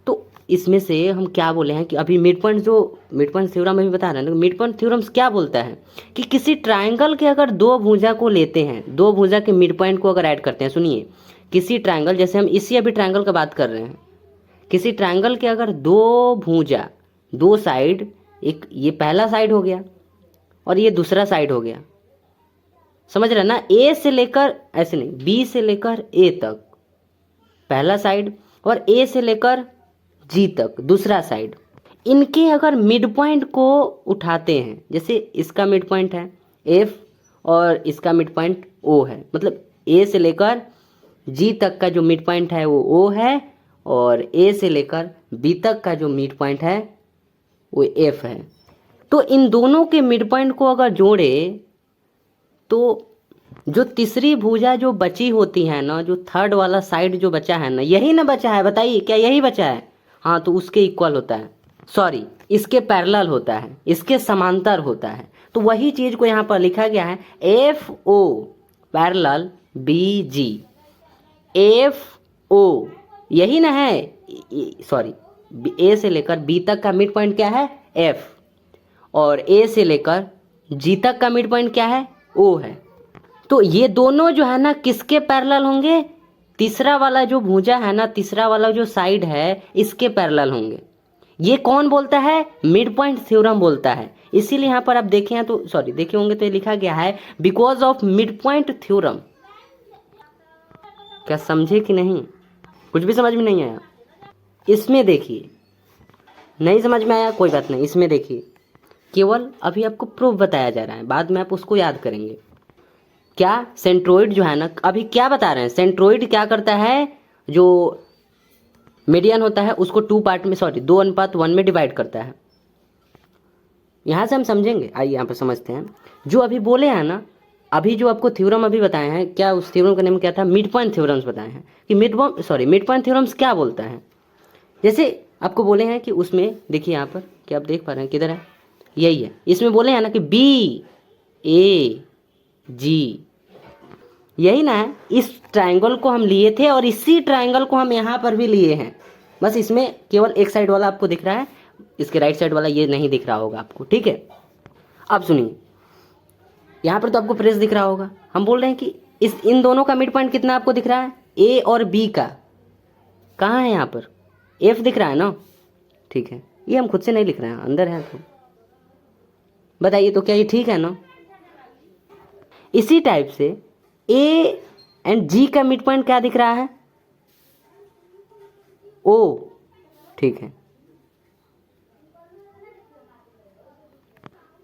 तो इसमें से हम क्या बोले हैं कि अभी मिड पॉइंट थ्योरम में भी बता रहे हैं, मिड पॉइंट थ्योरम क्या बोलता है कि किसी ट्रायंगल के अगर दो भुजा को लेते हैं, दो भुजा के मिड पॉइंट को अगर ऐड करते हैं, सुनिए, किसी ट्रायंगल, जैसे हम इसी अभी ट्रायंगल का बात कर रहे हैं, किसी ट्रायंगल के अगर दो भुजा, दो साइड, एक ये पहला साइड हो गया और ये दूसरा साइड हो गया, समझ रहे ना, A से लेकर, ऐसे नहीं, B से लेकर A तक, पहला साइड और ए से लेकर जी तक दूसरा साइड, इनके अगर मिड पॉइंट को उठाते हैं, जैसे इसका मिड पॉइंट है एफ और इसका मिड पॉइंट ओ है, मतलब ए से लेकर जी तक का जो मिड पॉइंट है वो ओ है और ए से लेकर बी तक का जो मिड पॉइंट है वो एफ है। तो इन दोनों के मिड पॉइंट को अगर जोड़े तो जो तीसरी भुजा जो बची होती है ना, जो थर्ड वाला साइड जो बचा है ना, यही ना बचा है, बताइए क्या यही बचा है? हाँ, तो उसके इक्वल होता है, सॉरी इसके पैरेलल होता है, इसके समांतर होता है। तो वही चीज़ को यहाँ पर लिखा गया है एफ ओ पैरेलल बी जी। एफ ओ यही ना है, सॉरी ए से लेकर बी तक का मिड पॉइंट क्या है? एफ। और ए से लेकर जी तक का मिड पॉइंट क्या है? ओ है। तो ये दोनों जो है ना किसके पैरेलल होंगे? तीसरा वाला जो भुजा है ना, तीसरा वाला जो साइड है इसके पैरेलल होंगे। ये कौन बोलता है? मिड पॉइंट थ्योरम बोलता है। इसीलिए यहाँ पर आप देखे हैं तो, सॉरी देखे होंगे तो ये लिखा गया है because of mid point theorem. क्या समझे कि नहीं? कुछ भी समझ में नहीं आया? इसमें देखिए, नहीं समझ में आया कोई बात नहीं, इसमें देखिए केवल अभी आपको प्रूफ बताया जा रहा है, बाद में आप उसको याद करेंगे। क्या सेंट्रोइड जो है ना, अभी क्या बता रहे हैं, सेंट्रोइड क्या करता है, जो मीडियन होता है उसको 2 पार्ट में, सॉरी 2:1 में डिवाइड करता है। यहाँ से हम समझेंगे, आइए यहाँ पर समझते हैं। जो अभी बोले हैं ना, अभी जो आपको थ्योरम अभी बताए हैं, क्या उस थ्योरम का नेम क्या था? मिड पॉइंट थ्योरम्स बताए हैं कि मिड पॉइंट थ्योरम्स क्या बोलता है। जैसे आपको बोले हैं कि उसमें देखिए यहाँ पर, क्या आप देख पा रहे हैं किधर है? यही है। इसमें बोले हैं ना कि बी ए जी, यही ना है। इस ट्रायंगल को हम लिए थे और इसी ट्रायंगल को हम यहाँ पर भी लिए हैं, बस इसमें केवल एक साइड वाला आपको दिख रहा है, इसके राइट साइड वाला ये नहीं दिख रहा होगा आपको, ठीक है। अब सुनिए, यहाँ पर तो आपको प्रेस दिख रहा होगा। हम बोल रहे हैं कि इन दोनों का मिड पॉइंट कितना आपको दिख रहा है? ए और बी का कहाँ है? यहाँ पर एफ दिख रहा है ना, ठीक है। ये हम खुद से नहीं लिख रहे हैं, अंदर है। तो बताइए तो क्या ये ठीक है ना? इसी टाइप से ए एंड जी का मिड पॉइंट क्या दिख रहा है? ओ, ठीक है,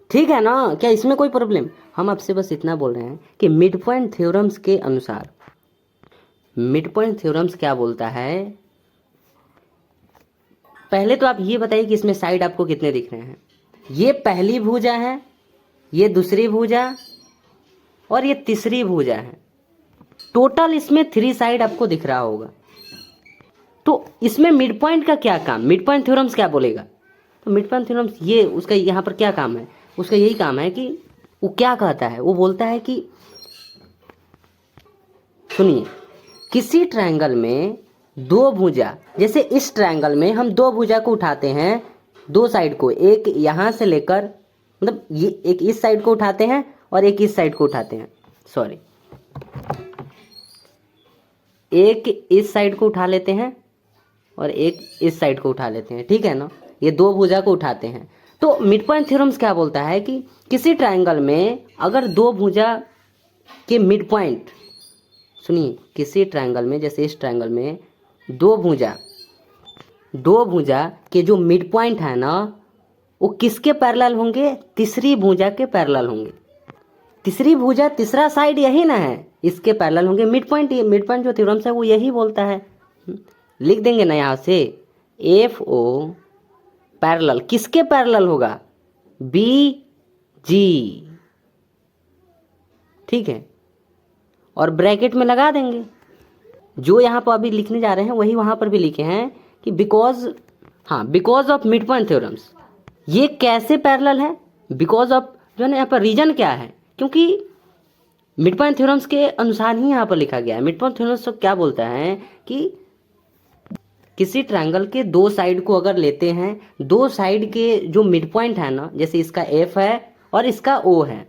ठीक है ना? क्या इसमें कोई प्रॉब्लम? हम आपसे बस इतना बोल रहे हैं कि मिड पॉइंट थ्योरम्स के अनुसार, मिड पॉइंट थ्योरम्स क्या बोलता है। पहले तो आप ये बताइए कि इसमें साइड आपको कितने दिख रहे हैं? ये पहली भुजा है, ये दूसरी भुजा और ये तीसरी भुजा है। टोटल इसमें 3 साइड आपको दिख रहा होगा। तो इसमें मिड पॉइंट का क्या काम? मिड पॉइंट थ्योरम्स क्या बोलेगा? तो मिड पॉइंट थ्योरम्स ये उसका यहाँ पर क्या काम है? उसका यही काम है कि वो क्या कहता है, वो बोलता है कि सुनिए, किसी ट्रायंगल में 2 भुजा, जैसे इस ट्रायंगल में हम 2 भुजा को उठाते हैं, 2 साइड को, एक यहाँ से लेकर, मतलब ये एक इस साइड को उठाते हैं और एक इस साइड को उठाते हैं, सॉरी एक इस साइड को उठा लेते हैं और एक इस साइड को उठा लेते हैं, ठीक है ना। ये 2 भुजा को उठाते हैं। तो मिड पॉइंट थ्योरम्स क्या बोलता है कि किसी ट्रायंगल में अगर 2 भुजा के मिड पॉइंट, सुनिए, किसी ट्रायंगल में, जैसे इस ट्रायंगल में 2 भुजा के जो मिड पॉइंट है ना, वो किसके पैरेलल होंगे? तीसरी भुजा के पैरेलल होंगे। तीसरी भुजा, तीसरा साइड यही ना है, इसके पैरेलल होंगे। मिड पॉइंट जो थ्योरम्स है वो यही बोलता है। लिख देंगे ना यहाँ से, एफ ओ पैरेलल किसके पैरेलल होगा? बी जी, ठीक है। और ब्रैकेट में लगा देंगे, जो यहाँ पर अभी लिखने जा रहे हैं वही वहाँ पर भी लिखे हैं कि because of mid point theorems. ये कैसे पैरेलल है? बिकॉज ऑफ जो है ना, यहाँ पर रीजन क्या है? क्योंकि मिड पॉइंट थ्योरम्स के अनुसार ही यहाँ पर लिखा गया है। मिड पॉइंट थ्योरम्स तो क्या बोलता है कि किसी ट्रायंगल के 2 साइड को अगर लेते हैं, 2 साइड के जो मिड पॉइंट है ना, जैसे इसका एफ है और इसका ओ है,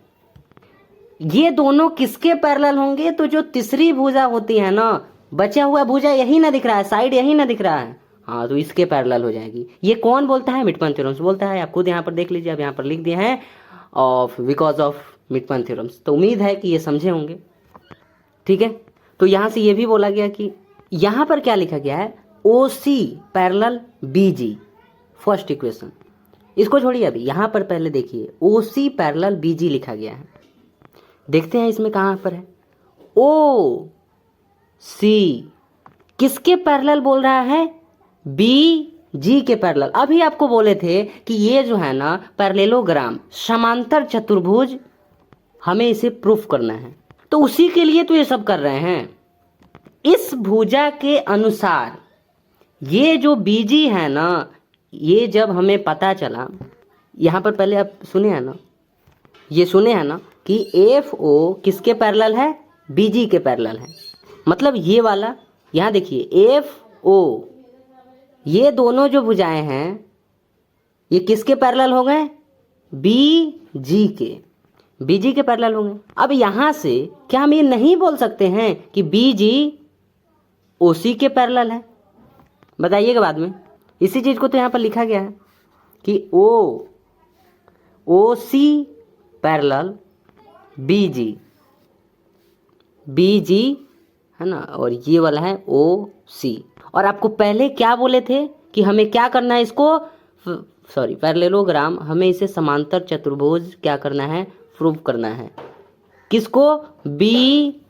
ये दोनों किसके पैरेलल होंगे? तो जो तीसरी भुजा होती है ना, बचा हुआ भुजा यही ना दिख रहा है, साइड यही ना दिख रहा है, हाँ, तो इसके पैरेलल हो जाएगी। ये कौन बोलता है? मिड पॉइंट थ्योरम्स बोलता है। आप खुद यहाँ पर देख लीजिए, अब यहाँ पर लिख दिए हैं of because of mid point theorems. तो उम्मीद है कि ये समझे होंगे, ठीक है। तो यहाँ से ये भी बोला गया कि यहां पर क्या लिखा गया है, ओ सी पैरेलल बी जी, फर्स्ट इक्वेशन। इसको छोड़िए, अभी यहां पर पहले देखिए ओ सी पैरेलल बी जी लिखा गया है। देखते हैं इसमें कहां पर है, ओ सी किसके पैरेलल बोल रहा है, बी जी के पैरेलल। अभी आपको बोले थे कि ये जो है ना पैरेललोग्राम, समांतर चतुर्भुज, हमें इसे प्रूफ करना है, तो उसी के लिए तो ये सब कर रहे हैं। इस भुजा के अनुसार ये जो बीजी है ना, ये जब हमें पता चला, यहां पर पहले आप सुने हैं ना, ये सुने हैं ना कि एफ ओ किसके पैरेलल है, बीजी के पैरेलल है। मतलब ये वाला, यहां देखिए एफ ओ, ये दोनों जो भुजाएं हैं ये किसके पैरेलल हो गए, बी जी के, बीजी के पैरेलल होंगे। अब यहां से क्या हम ये नहीं बोल सकते हैं कि बीजी ओसी के पैरेलल है, बताइएगा बाद में। इसी चीज को तो यहां पर लिखा गया है कि ओ सी पैरेलल बीजी, बीजी है ना, और ये वाला है ओ सी। और आपको पहले क्या बोले थे कि हमें क्या करना है, इसको सॉरी पैरेललोग्राम, हमें इसे समांतर चतुर्भुज क्या करना है, प्रूव करना है। किसको, बी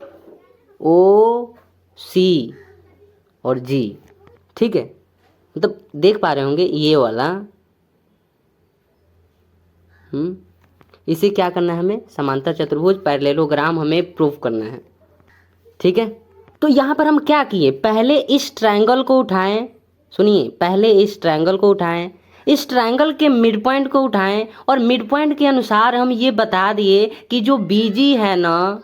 ओ सी और जी, ठीक है। मतलब देख पा रहे होंगे ये वाला, इसे क्या करना है, हमें समांतर चतुर्भुज पैरेललोग्राम हमें प्रूव करना है, ठीक है। तो यहां पर हम क्या किए, पहले इस ट्रायंगल को उठाएं, सुनिए, पहले इस ट्रायंगल को उठाएं, इस ट्रायंगल के मिड पॉइंट को उठाएं, और मिड पॉइंट के अनुसार हम ये बता दिए कि जो बीजी है ना,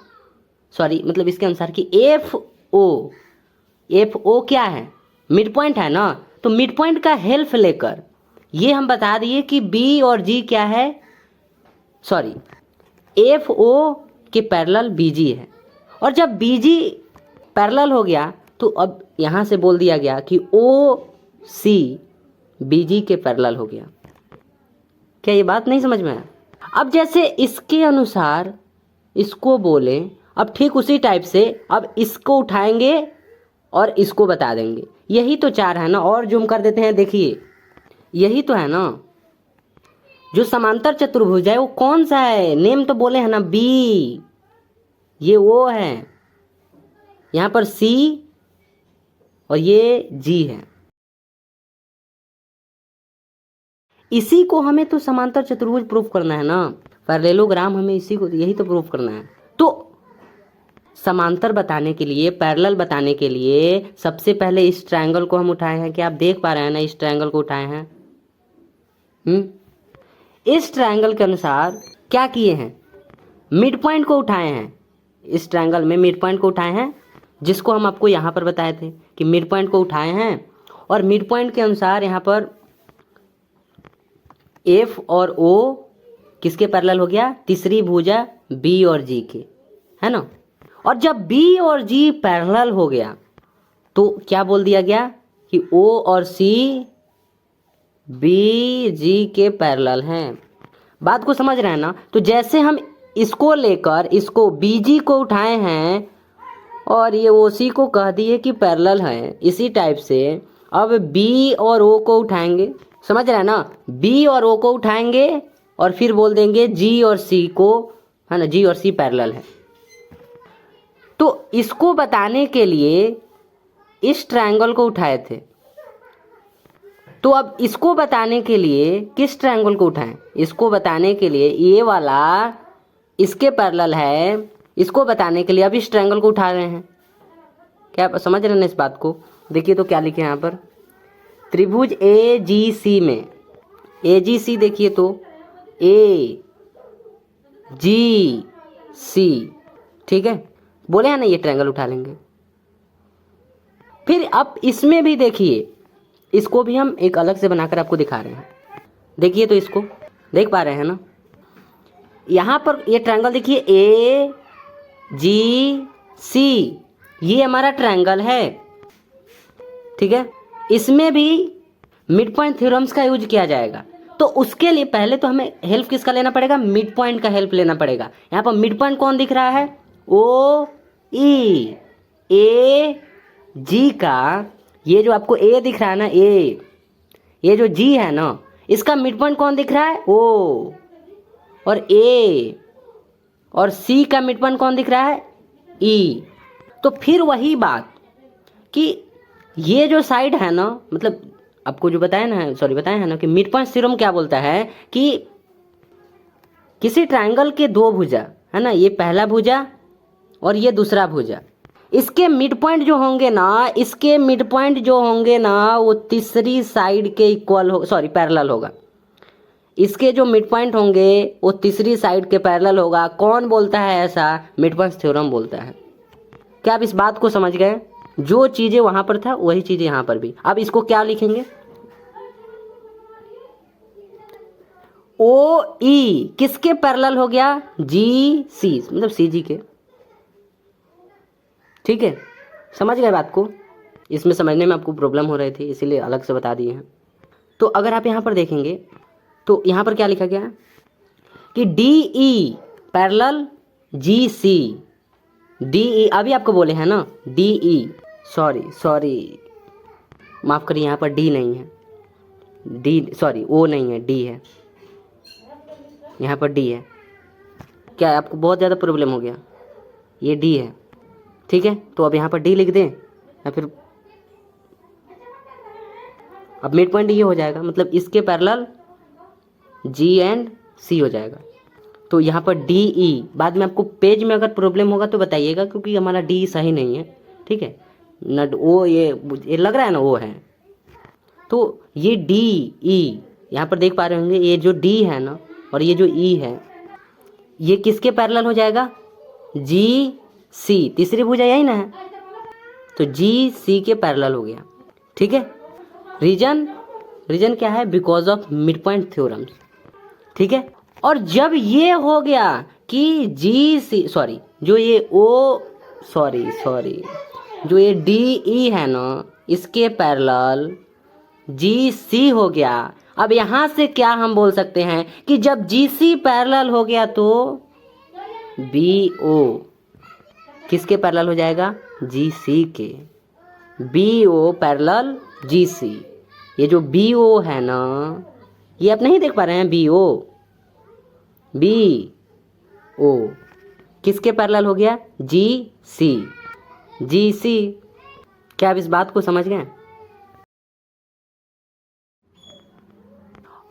सॉरी मतलब इसके अनुसार कि एफ ओ क्या है, मिड पॉइंट है ना, तो मिड पॉइंट का हेल्प लेकर ये हम बता दिए कि बी और जी क्या है, सॉरी एफ ओ के पैरेलल बीजी है। और जब बीजी पैरेलल हो गया तो अब यहां से बोल दिया गया कि ओ सी बीजी के पैरेलल हो गया। क्या ये बात नहीं समझ में आया? अब जैसे इसके अनुसार इसको बोले, अब ठीक उसी टाइप से अब इसको उठाएंगे और इसको बता देंगे। यही तो चार है ना, और जूम कर देते हैं, देखिए यही तो है ना, जो समांतर चतुर्भुज है वो कौन सा है, नेम तो बोले है ना, बी, ये ओ है, यहां पर सी और ये जी है। इसी को हमें तो समांतर चतुर्भुज प्रूफ करना है ना, पैरेललोग्राम, हमें इसी को, यही तो प्रूफ करना है। तो समांतर बताने के लिए, पैरेलल बताने के लिए सबसे पहले इस ट्रायंगल को हम उठाए हैं, क्या आप देख पा रहे हैं ना, इस ट्रायंगल को उठाए हैं। इस ट्रायंगल के अनुसार क्या किए हैं, मिड पॉइंट को उठाए हैं, इस ट्रायंगल में मिड पॉइंट को उठाए हैं, जिसको हम आपको यहाँ पर बताए थे कि मिड पॉइंट को उठाए हैं, और मिड पॉइंट के अनुसार यहाँ पर एफ और ओ किसके पैरेलल हो गया, तीसरी भुजा बी और जी के, है ना। और जब बी और जी पैरेलल हो गया तो क्या बोल दिया गया कि ओ और सी बी जी के पैरेलल हैं। बात को समझ रहे हैं ना। तो जैसे हम इसको लेकर इसको बीजी को उठाए हैं और ये ओसी को कह दिए कि पैरेलल है, इसी टाइप से अब बी और ओ को उठाएंगे, समझ रहे हैं ना, बी और ओ को उठाएंगे और फिर बोल देंगे जी और सी को, है ना, जी और सी पैरेलल है। तो इसको बताने के लिए इस ट्रायंगल को उठाए थे, तो अब इसको बताने के लिए किस ट्रायंगल को उठाएं, इसको बताने के लिए ये वाला इसके पैरेलल है, इसको बताने के लिए अब इस ट्रायंगल को उठा रहे हैं। क्या आप समझ रहे हैं इस बात को? देखिए तो क्या लिखे हैं यहाँ पर, त्रिभुज ए जी सी में, ए जी सी देखिए तो ए जी सी, ठीक है, बोले हैं ना ये ट्रायंगल उठा लेंगे। फिर अब इसमें भी देखिए, इसको भी हम एक अलग से बनाकर आपको दिखा रहे हैं। देखिए तो इसको देख पा रहे हैं ना, यहाँ पर ये ट्रायंगल देखिए ए जी सी, ये हमारा ट्रायंगल है, ठीक है। इसमें भी मिड पॉइंट थ्योरम्स का यूज किया जाएगा। तो उसके लिए पहले तो हमें हेल्प किसका लेना पड़ेगा, मिड पॉइंट का हेल्प लेना पड़ेगा। यहाँ पर मिड पॉइंट कौन दिख रहा है, ओ ई, ए जी का ये जो आपको ए दिख रहा है ना, ए, ये जो जी है ना, इसका मिड पॉइंट कौन दिख रहा है? ओ। और ए और सी का मिड पॉइंट कौन दिख रहा है? ई। तो फिर वही बात कि ये जो साइड है ना, मतलब आपको जो बताया है ना कि मिड पॉइंट थ्योरम क्या बोलता है कि किसी ट्रायंगल के दो भुजा है ना, ये पहला भुजा और ये दूसरा भुजा, इसके मिड पॉइंट जो होंगे ना, वो तीसरी साइड के इक्वल हो, सॉरी पैरेलल होगा। इसके जो मिड पॉइंट होंगे वो तीसरी साइड के पैरेलल होगा। कौन बोलता है ऐसा? मिड पॉइंट थ्योरम बोलता है। क्या आप इस बात को समझ गए? जो चीजें वहां पर था वही चीजें यहां पर भी। अब इसको क्या लिखेंगे? ओ ई किसके पैरेलल हो गया? जी सी, मतलब सी जी के। ठीक है, समझ गए बात को? इसमें समझने में आपको प्रॉब्लम हो रही थी, इसीलिए अलग से बता दिए हैं। तो अगर आप यहाँ पर देखेंगे तो यहाँ पर क्या लिखा गया है कि डी ई पैरेलल जी सी। डी ई अभी आपको बोले हैं ना, डी ई, सॉरी माफ़ करिए, यहाँ पर डी नहीं है, ओ नहीं है, डी है, यहाँ पर डी है। क्या आपको बहुत ज़्यादा प्रॉब्लम हो गया? ये डी है, ठीक है। तो अब यहाँ पर डी लिख दें या फिर अब मिड पॉइंट ये हो जाएगा, मतलब इसके पैरेलल जी एंड सी हो जाएगा। तो यहाँ पर डी ई, बाद में आपको पेज में अगर प्रॉब्लम होगा तो बताइएगा, क्योंकि हमारा डी सही नहीं है, ठीक है न। ओ ये लग रहा है ना, वो है। तो ये डी ई यहाँ पर देख पा रहे होंगे, ये जो डी है ना और ये जो ई है, ये किसके पैरेलल हो जाएगा? जी सी, तीसरी भुजा यही ना है, तो जी सी के पैरेलल हो गया, ठीक है। रीजन क्या है? Because of mid point theorems, ठीक है। और जब ये हो गया कि जी सी, सॉरी जो ये ओ, जो ये डी ई है ना, इसके पैरेलल जी सी हो गया। अब यहाँ से क्या हम बोल सकते हैं कि जब जी सी पैरेलल हो गया तो बी ओ किसके पैरेलल हो जाएगा? जी सी के। बी ओ पैरेलल जी सी। ये जो बी ओ है ना, ये आप नहीं देख पा रहे हैं? बी ओ किसके पैरेलल हो गया? जी सी। क्या आप इस बात को समझ गए?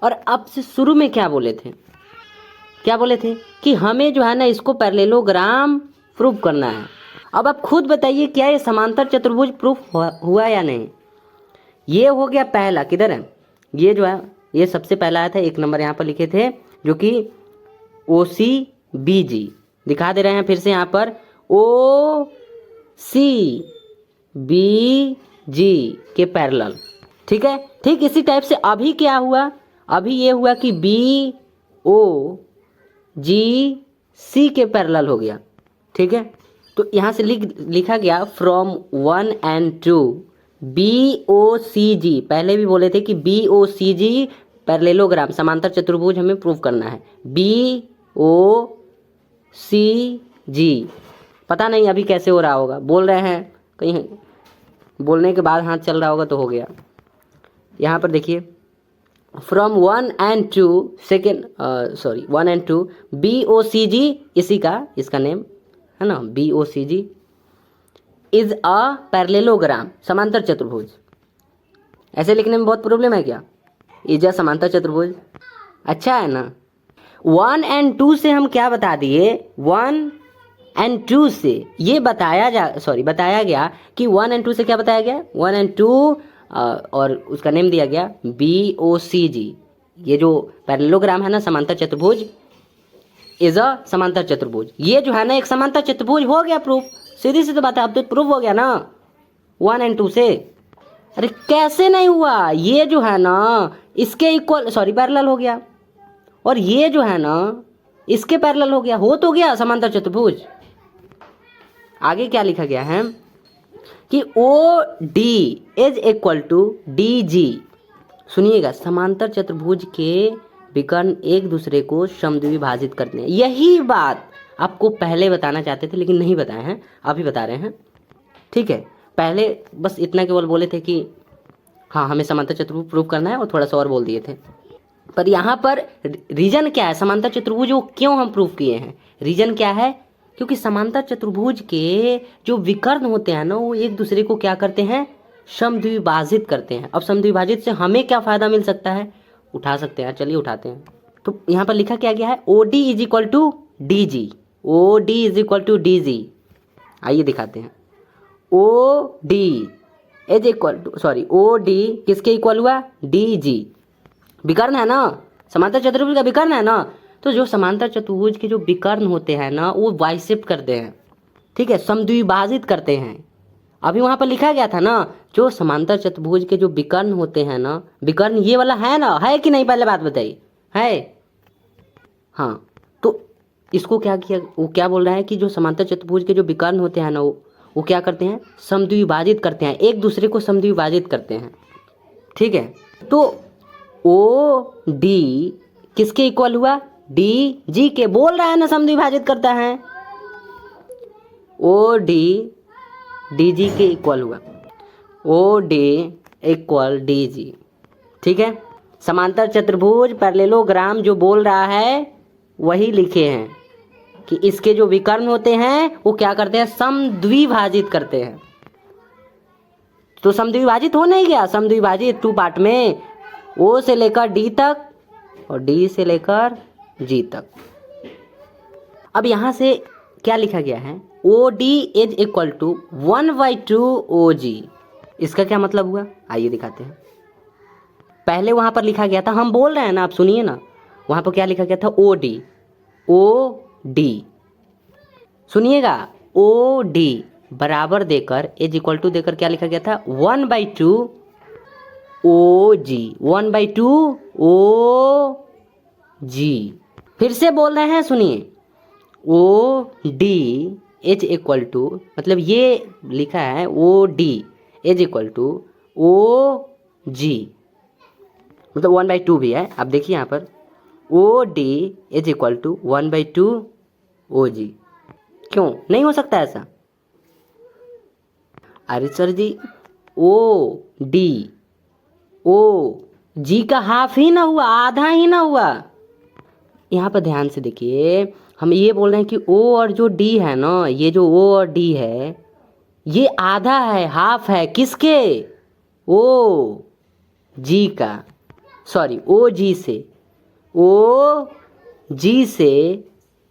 और अब से शुरू में क्या बोले थे कि हमें जो है ना इसको पैरेललोग्राम प्रूफ करना है। अब आप खुद बताइए, क्या ये समांतर चतुर्भुज प्रूफ हुआ या नहीं? ये हो गया पहला, किधर है? ये जो है ये सबसे पहला आया था, 1 नंबर यहाँ पर लिखे थे, जो कि ओ सी बी जी। दिखा दे रहे हैं फिर से यहाँ पर, ओ सी बी जी के पैरेलल, ठीक है। ठीक इसी टाइप से अभी क्या हुआ? अभी ये हुआ कि बी ओ जी सी के पैरेलल हो गया, ठीक है। तो यहाँ से लिखा गया from 1 and 2 B O C जी। पहले भी बोले थे कि बी ओ सी जी पैरेललोग्राम, समांतर चतुर्भुज हमें प्रूव करना है। बी ओ सी जी, पता नहीं अभी कैसे हो रहा होगा, बोल रहे हैं, कहीं बोलने के बाद हाथ चल रहा होगा तो हो गया। यहाँ पर देखिए, from 1 and 2 1 and 2 B O C G, इसका नेम है ना, B O C G is a parallelogram, समांतर चतुर्भुज। ऐसे लिखने में बहुत प्रॉब्लम है क्या? इज अ समांतर चतुर्भुज, अच्छा है ना। 1 and 2 से हम क्या बता दिए? 1 and 2 से ये बताया गया कि 1 and 2 से क्या बताया गया? 1 and 2 और उसका नेम दिया गया बी ओ सी जी। ये जो पैरेललोग्राम है ना, समांतर चतुर्भुज, इज अ समांतर चतुर्भुज। ये जो है ना एक समांतर चतुर्भुज हो गया प्रूफ, सीधी सी तो बात है, अब तो प्रूफ हो गया ना 1 and 2 से। अरे कैसे नहीं हुआ? ये जो है ना इसके इक्वल, पैरेलल हो गया, और ये जो है ना इसके पैरेलल हो गया, हो तो गया समांतर चतुर्भुज। आगे क्या लिखा गया है कि O D is equal to D G. सुनिएगा, समांतर चतुर्भुज के विकर्ण एक दूसरे को समद्विभाजित करते हैं। यही बात आपको पहले बताना चाहते थे लेकिन नहीं बताए हैं, अभी बता रहे हैं, ठीक है। पहले बस इतना केवल बोले थे कि हाँ हमें समांतर चतुर्भुज प्रूव करना है और थोड़ा सा और बोल दिए थे। पर यहाँ पर रीजन क्या है, समांतर चतुर्भुज वो क्यों हम प्रूव किए हैं, रीजन क्या है, क्योंकि समांतर चतुर्भुज के जो विकर्ण होते हैं ना वो एक दूसरे को क्या करते हैं, समद्विभाजित करते हैं। अब समद्विभाजित से हमें क्या फ़ायदा मिल सकता है, उठा सकते हैं, चलिए उठाते हैं। तो यहाँ पर लिखा क्या गया है, O D is equal to D G, O D is equal to D G. आइए दिखाते हैं, O D is equal to O D किसके इक्वल हुआ, डी जी, विकर्ण है ना, समांतर चतुर्भुज का विकर्ण है ना। तो जो समांतर चतुर्भुज के जो विकर्ण होते हैं ना वो बाइसेप्ट करते हैं, ठीक है, समद्विभाजित करते हैं। अभी वहाँ पर लिखा गया था ना, जो समांतर चतुर्भुज के जो विकर्ण होते हैं ना, विकर्ण ये वाला है ना, है कि नहीं, पहले बात बताइए, है, हाँ। तो इसको क्या किया, वो क्या बोल रहा है कि जो समांतर चतुर्भुज के जो विकर्ण होते हैं ना वो क्या करते हैं, समद्विभाजित करते हैं, एक दूसरे को समद्विभाजित करते हैं, ठीक है। तो ओ डी किसके इक्वल हुआ, डी जी के, बोल रहा है ना समद्विभाजित करता है, ओ डी डी जी के इक्वल हुआ, O D equal D G, ठीक है। समांतर चतुर्भुज पैरेललोग्राम जो बोल रहा है वही लिखे हैं कि इसके जो विकर्ण होते हैं वो क्या करते हैं, समद्विभाजित करते हैं। तो समद्विभाजित हो नहीं गया, समद्विभाजित टू पार्ट में, ओ से लेकर डी तक और डी से लेकर जी तक। अब यहाँ से क्या लिखा गया है, O D is equal to 1/2 O G, इसका क्या मतलब हुआ, आइए दिखाते हैं। पहले वहाँ पर लिखा गया था, हम बोल रहे हैं ना, आप सुनिए ना, वहाँ पर क्या लिखा गया था, ओ डी, ओ डी, सुनिएगा, ओ डी बराबर देकर इज इक्वल टू देकर क्या लिखा गया था, 1/2 ओ जी, 1/2 ओ जी। फिर से बोल रहे हैं, सुनिए, O D is equal to, मतलब ये लिखा है O D is equal to O G, मतलब 1/2 भी है। अब देखिए यहाँ पर O D is equal to 1/2 O G, क्यों नहीं हो सकता ऐसा, अरे सर जी ओ डी ओ जी का हाफ ही ना हुआ, आधा ही ना हुआ। यहाँ पर ध्यान से देखिए, हम ये बोल रहे हैं कि ओ और जो डी है ना, ये जो ओ और डी है ये आधा है, हाफ है, किसके, ओ जी का, ओ जी से, ओ जी से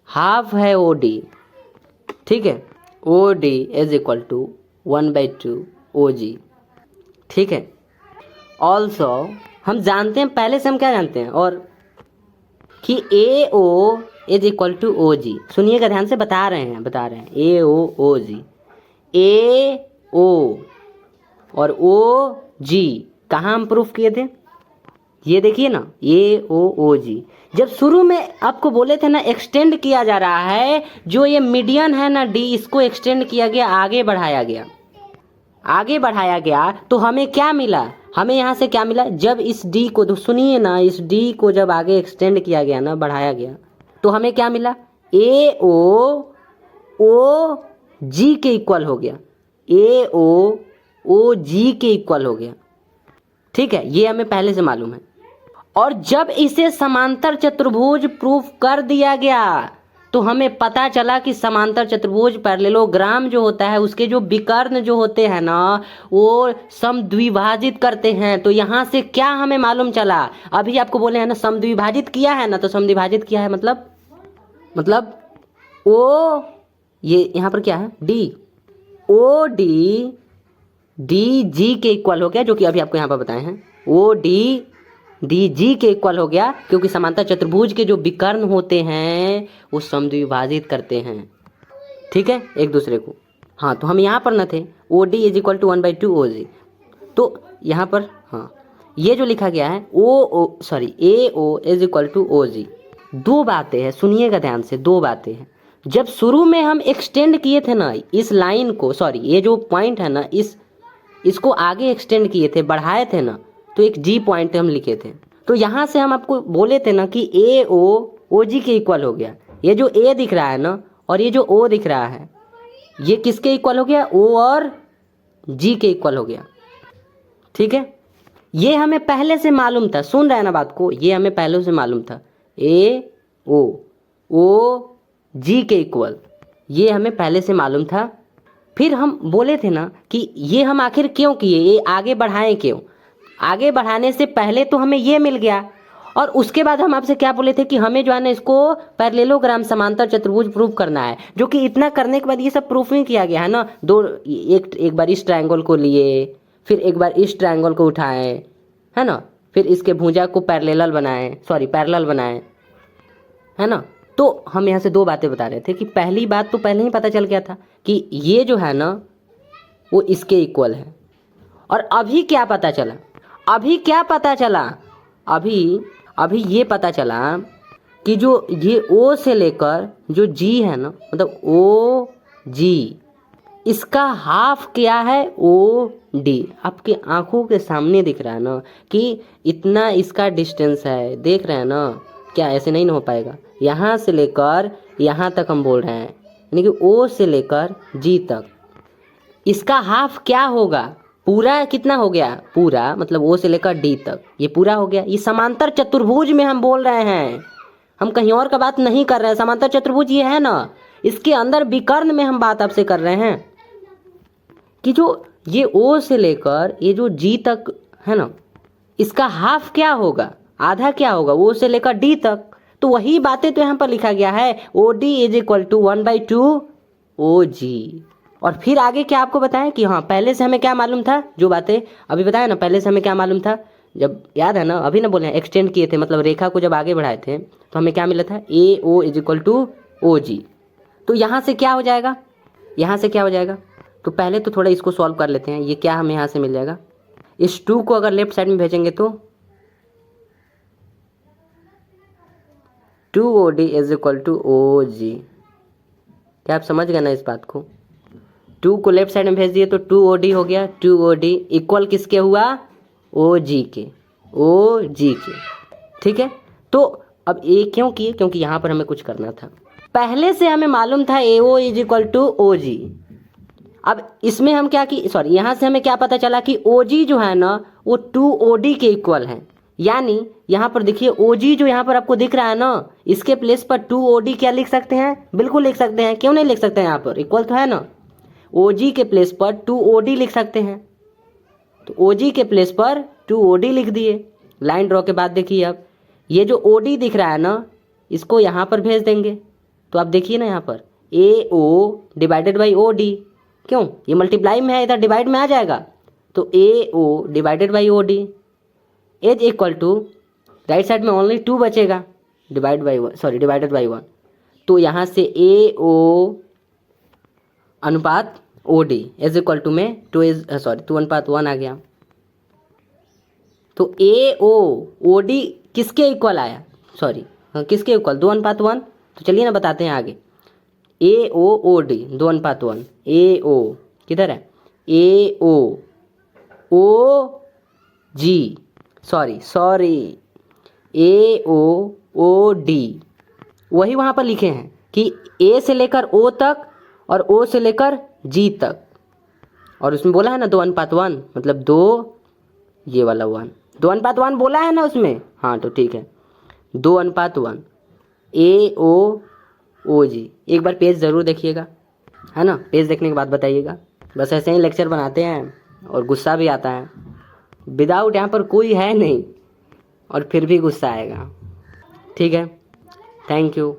हाफ है ओ डी, ठीक है। O D is equal to 1/2 O G, ठीक है। ऑल्सो हम जानते हैं, पहले से हम क्या जानते हैं, और कि A O is equal to O G, सुनिएगा ध्यान से, बता रहे हैं ए ओ जी, ए ओ और ओ जी कहाँ हम प्रूफ किए थे, ये देखिए ना, ए ओ जी। जब शुरू में आपको बोले थे ना एक्सटेंड किया जा रहा है, जो ये मीडियन है ना डी, इसको एक्सटेंड किया गया, आगे बढ़ाया गया, तो हमें क्या मिला, हमें यहाँ से क्या मिला, जब इस डी को, तो सुनिए ना, इस डी को जब आगे एक्सटेंड किया गया ना, बढ़ाया गया, तो हमें क्या मिला, ए ओ जी के इक्वल हो गया, ए ओ जी के इक्वल हो गया, ठीक है, ये हमें पहले से मालूम है। और जब इसे समांतर चतुर्भुज प्रूफ कर दिया गया तो हमें पता चला कि समांतर चतुर्भुज पैरेललोग्राम जो होता है उसके जो विकर्ण जो होते हैं ना वो समद्विभाजित करते हैं। तो यहाँ से क्या हमें मालूम चला, अभी आपको बोले हैं ना समद्विभाजित किया है ना, तो समद्विभाजित किया है मतलब ओ, ये यहाँ पर क्या है, डी, ओ डी जी के इक्वल हो गया, जो कि अभी आपको यहाँ पर बताए हैं, ओ डी जी के इक्वल हो गया, क्योंकि समांतर चतुर्भुज के जो विकर्ण होते हैं वो समद्विभाजित करते हैं, ठीक है, एक दूसरे को। हाँ, तो हम यहाँ पर न थे, O D is equal to 1/2 O G, तो यहाँ पर हाँ ये जो लिखा गया है A O is equal to O G, दो बातें हैं, सुनिएगा ध्यान से, दो बातें हैं। जब शुरू में हम एक्सटेंड किए थे ना इस लाइन को, ये जो पॉइंट है ना, इसको आगे एक्सटेंड किए थे, बढ़ाए थे ना, तो एक जी पॉइंट हम लिखे थे। तो यहाँ से हम आपको बोले थे ना कि ए ओ जी के इक्वल हो गया, ये जो ए दिख रहा है ना और ये जो ओ दिख रहा है ये किसके इक्वल हो गया, ओ और जी के इक्वल हो गया। ठीक है, ये हमें पहले से मालूम था, सुन रहे हैं ना बात को, ये हमें पहले से मालूम था, ए ओ जी के इक्वल, ये हमें पहले से मालूम था। फिर हम बोले थे ना कि ये हम आखिर क्यों किए, ये आगे बढ़ाएं क्यों, आगे बढ़ाने से पहले तो हमें ये मिल गया, और उसके बाद हम आपसे क्या बोले थे कि हमें जो है ना इसको पैरेललोग्राम समांतर चतुर्भुज प्रूव करना है, जो कि इतना करने के बाद ये सब प्रूफ नहीं किया गया है ना। एक बार इस ट्रायंगल को लिए, फिर एक बार इस ट्रायंगल को उठाए, है ना, फिर इसके भुजा को पैरेलल बनाए, है ना। तो हम यहाँ से दो बातें बता रहे थे कि पहली बात तो पहले ही पता चल गया था कि ये जो है ना वो इसके इक्वल है। और अभी क्या पता चला, अभी ये पता चला कि जो ये O से लेकर जो G है ना, मतलब OG, इसका हाफ क्या है, OD। आपकी आंखों के सामने दिख रहा है ना कि इतना इसका डिस्टेंस है, देख रहे हैं ना। क्या ऐसे नहीं ना हो पाएगा, यहाँ से लेकर यहाँ तक हम बोल रहे हैं, यानी कि O से लेकर G तक इसका हाफ क्या होगा, पूरा कितना हो गया, पूरा मतलब O से लेकर D तक ये पूरा हो गया। ये समांतर चतुर्भुज में हम बोल रहे हैं, हम कहीं और का बात नहीं कर रहे हैं। समांतर चतुर्भुज ये है ना, इसके अंदर विकर्ण में हम बात आपसे कर रहे हैं कि जो ये O से लेकर ये जो G तक है ना, इसका हाफ क्या होगा, आधा क्या होगा, O से लेकर D तक। तो वही बातें तो यहाँ पर लिखा गया है, OD is equal to 1/2 OG। और फिर आगे क्या आपको बताएं कि हाँ पहले से हमें क्या मालूम था, जो बातें अभी बताया ना, पहले से हमें क्या मालूम था, जब याद है ना, अभी ना बोले एक्सटेंड किए थे, मतलब रेखा को जब आगे बढ़ाए थे तो हमें क्या मिला था, AO is equal to OG। तो यहाँ से क्या हो जाएगा, तो पहले तो थोड़ा इसको सॉल्व कर लेते हैं। ये क्या हमें यहाँ से मिल जाएगा, इस 2 को अगर लेफ्ट साइड में भेजेंगे तो 2OD is equal to OG। क्या आप समझ गए ना इस बात को, 2 को लेफ्ट साइड में भेज दिए तो 2OD हो गया, 2OD इक्वल किसके हुआ, OG के। ठीक है, तो अब ए क्यों किए, क्योंकि यहाँ पर हमें कुछ करना था। पहले से हमें मालूम था AO is equal to OG। अब इसमें हम क्या की, यहाँ से हमें क्या पता चला कि OG जो है ना वो 2OD के इक्वल है। यानी यहाँ पर देखिए OG जो यहाँ पर आपको दिख रहा है ना, इसके प्लेस पर 2OD क्या लिख सकते हैं, बिल्कुल लिख सकते हैं, क्यों नहीं लिख सकते हैं, यहाँ पर इक्वल तो है ना। OG के प्लेस पर 2OD लिख सकते हैं, तो OG के प्लेस पर 2OD लिख दिए। लाइन ड्रॉ के बाद देखिए अब ये जो OD दिख रहा है ना, इसको यहाँ पर भेज देंगे, तो आप देखिए ना यहाँ पर AO डिवाइडेड बाई OD, क्यों, ये मल्टीप्लाई में है, इधर डिवाइड में आ जाएगा, तो AO divided by OD is equal to, right side में ओनली 2 बचेगा, डिवाइडेड बाई 1, तो यहाँ से AO अनुपात OD इज इक्वल टू में 2:1 आ गया। तो AO OD किसके इक्वल आया, किसके इक्वल, 2:1। तो चलिए ना बताते हैं आगे, AO OD 2:1, AO किधर है, AO OG AO OD वही वहाँ पर लिखे हैं कि A से लेकर O तक और O से लेकर G तक, और उसमें बोला है ना 2:1, मतलब 2 ये वाला 1, 2:1 बोला है ना उसमें, हाँ तो ठीक है, 2:1 AO OG। एक बार पेज ज़रूर देखिएगा, है ना, पेज देखने के बाद बताइएगा। बस ऐसे ही लेक्चर बनाते हैं और गुस्सा भी आता है, विदाउट यहाँ पर कोई है नहीं और फिर भी गुस्सा आएगा। ठीक है, थैंक यू।